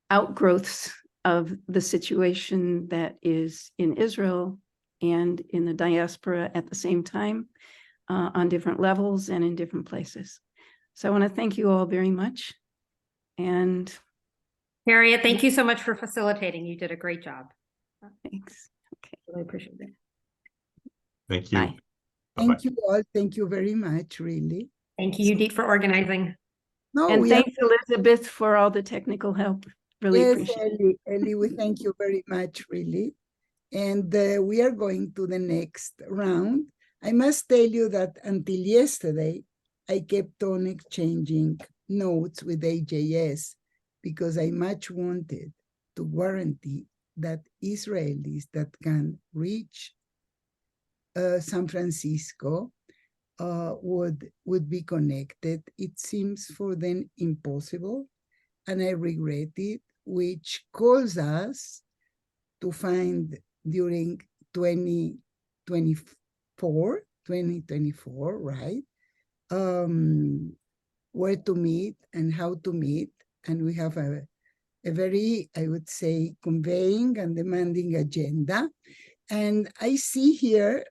outgrowths of the situation that is in Israel and in the diaspora at the same time, on different levels and in different places. So I want to thank you all very much, and Harriet, thank you so much for facilitating. You did a great job. Thanks. Okay. Really appreciate it. Thank you. Bye. Thank you all. Thank you very much, really. Thank you, Judit, for organizing. No, And we thanks, Elizabeth, for all the technical help. Really yes, appreciate it. Ellie, we thank you very much, really. And we are going to the next round. I must tell you that until yesterday, I kept on exchanging notes with AJS because I much wanted to guarantee that Israelis that can reach San Francisco would be connected. It seems for them impossible, and I regret it, which calls us to find during 2024, right? Where to meet and how to meet. And we have a very, I would say, conveying and demanding agenda. And I see here,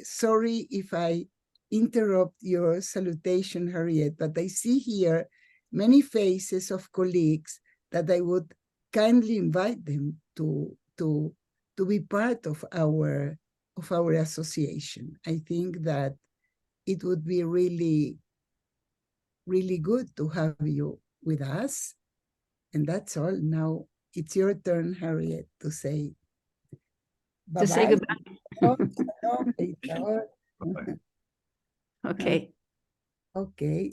sorry if I interrupt your salutation, Harriet, but I see here many faces of colleagues that I would kindly invite them to be part of our association. I think that it would be really, really good to have you with us. And that's all. Now it's your turn, Harriet, to say bye-bye. To say goodbye. No, Okay. okay.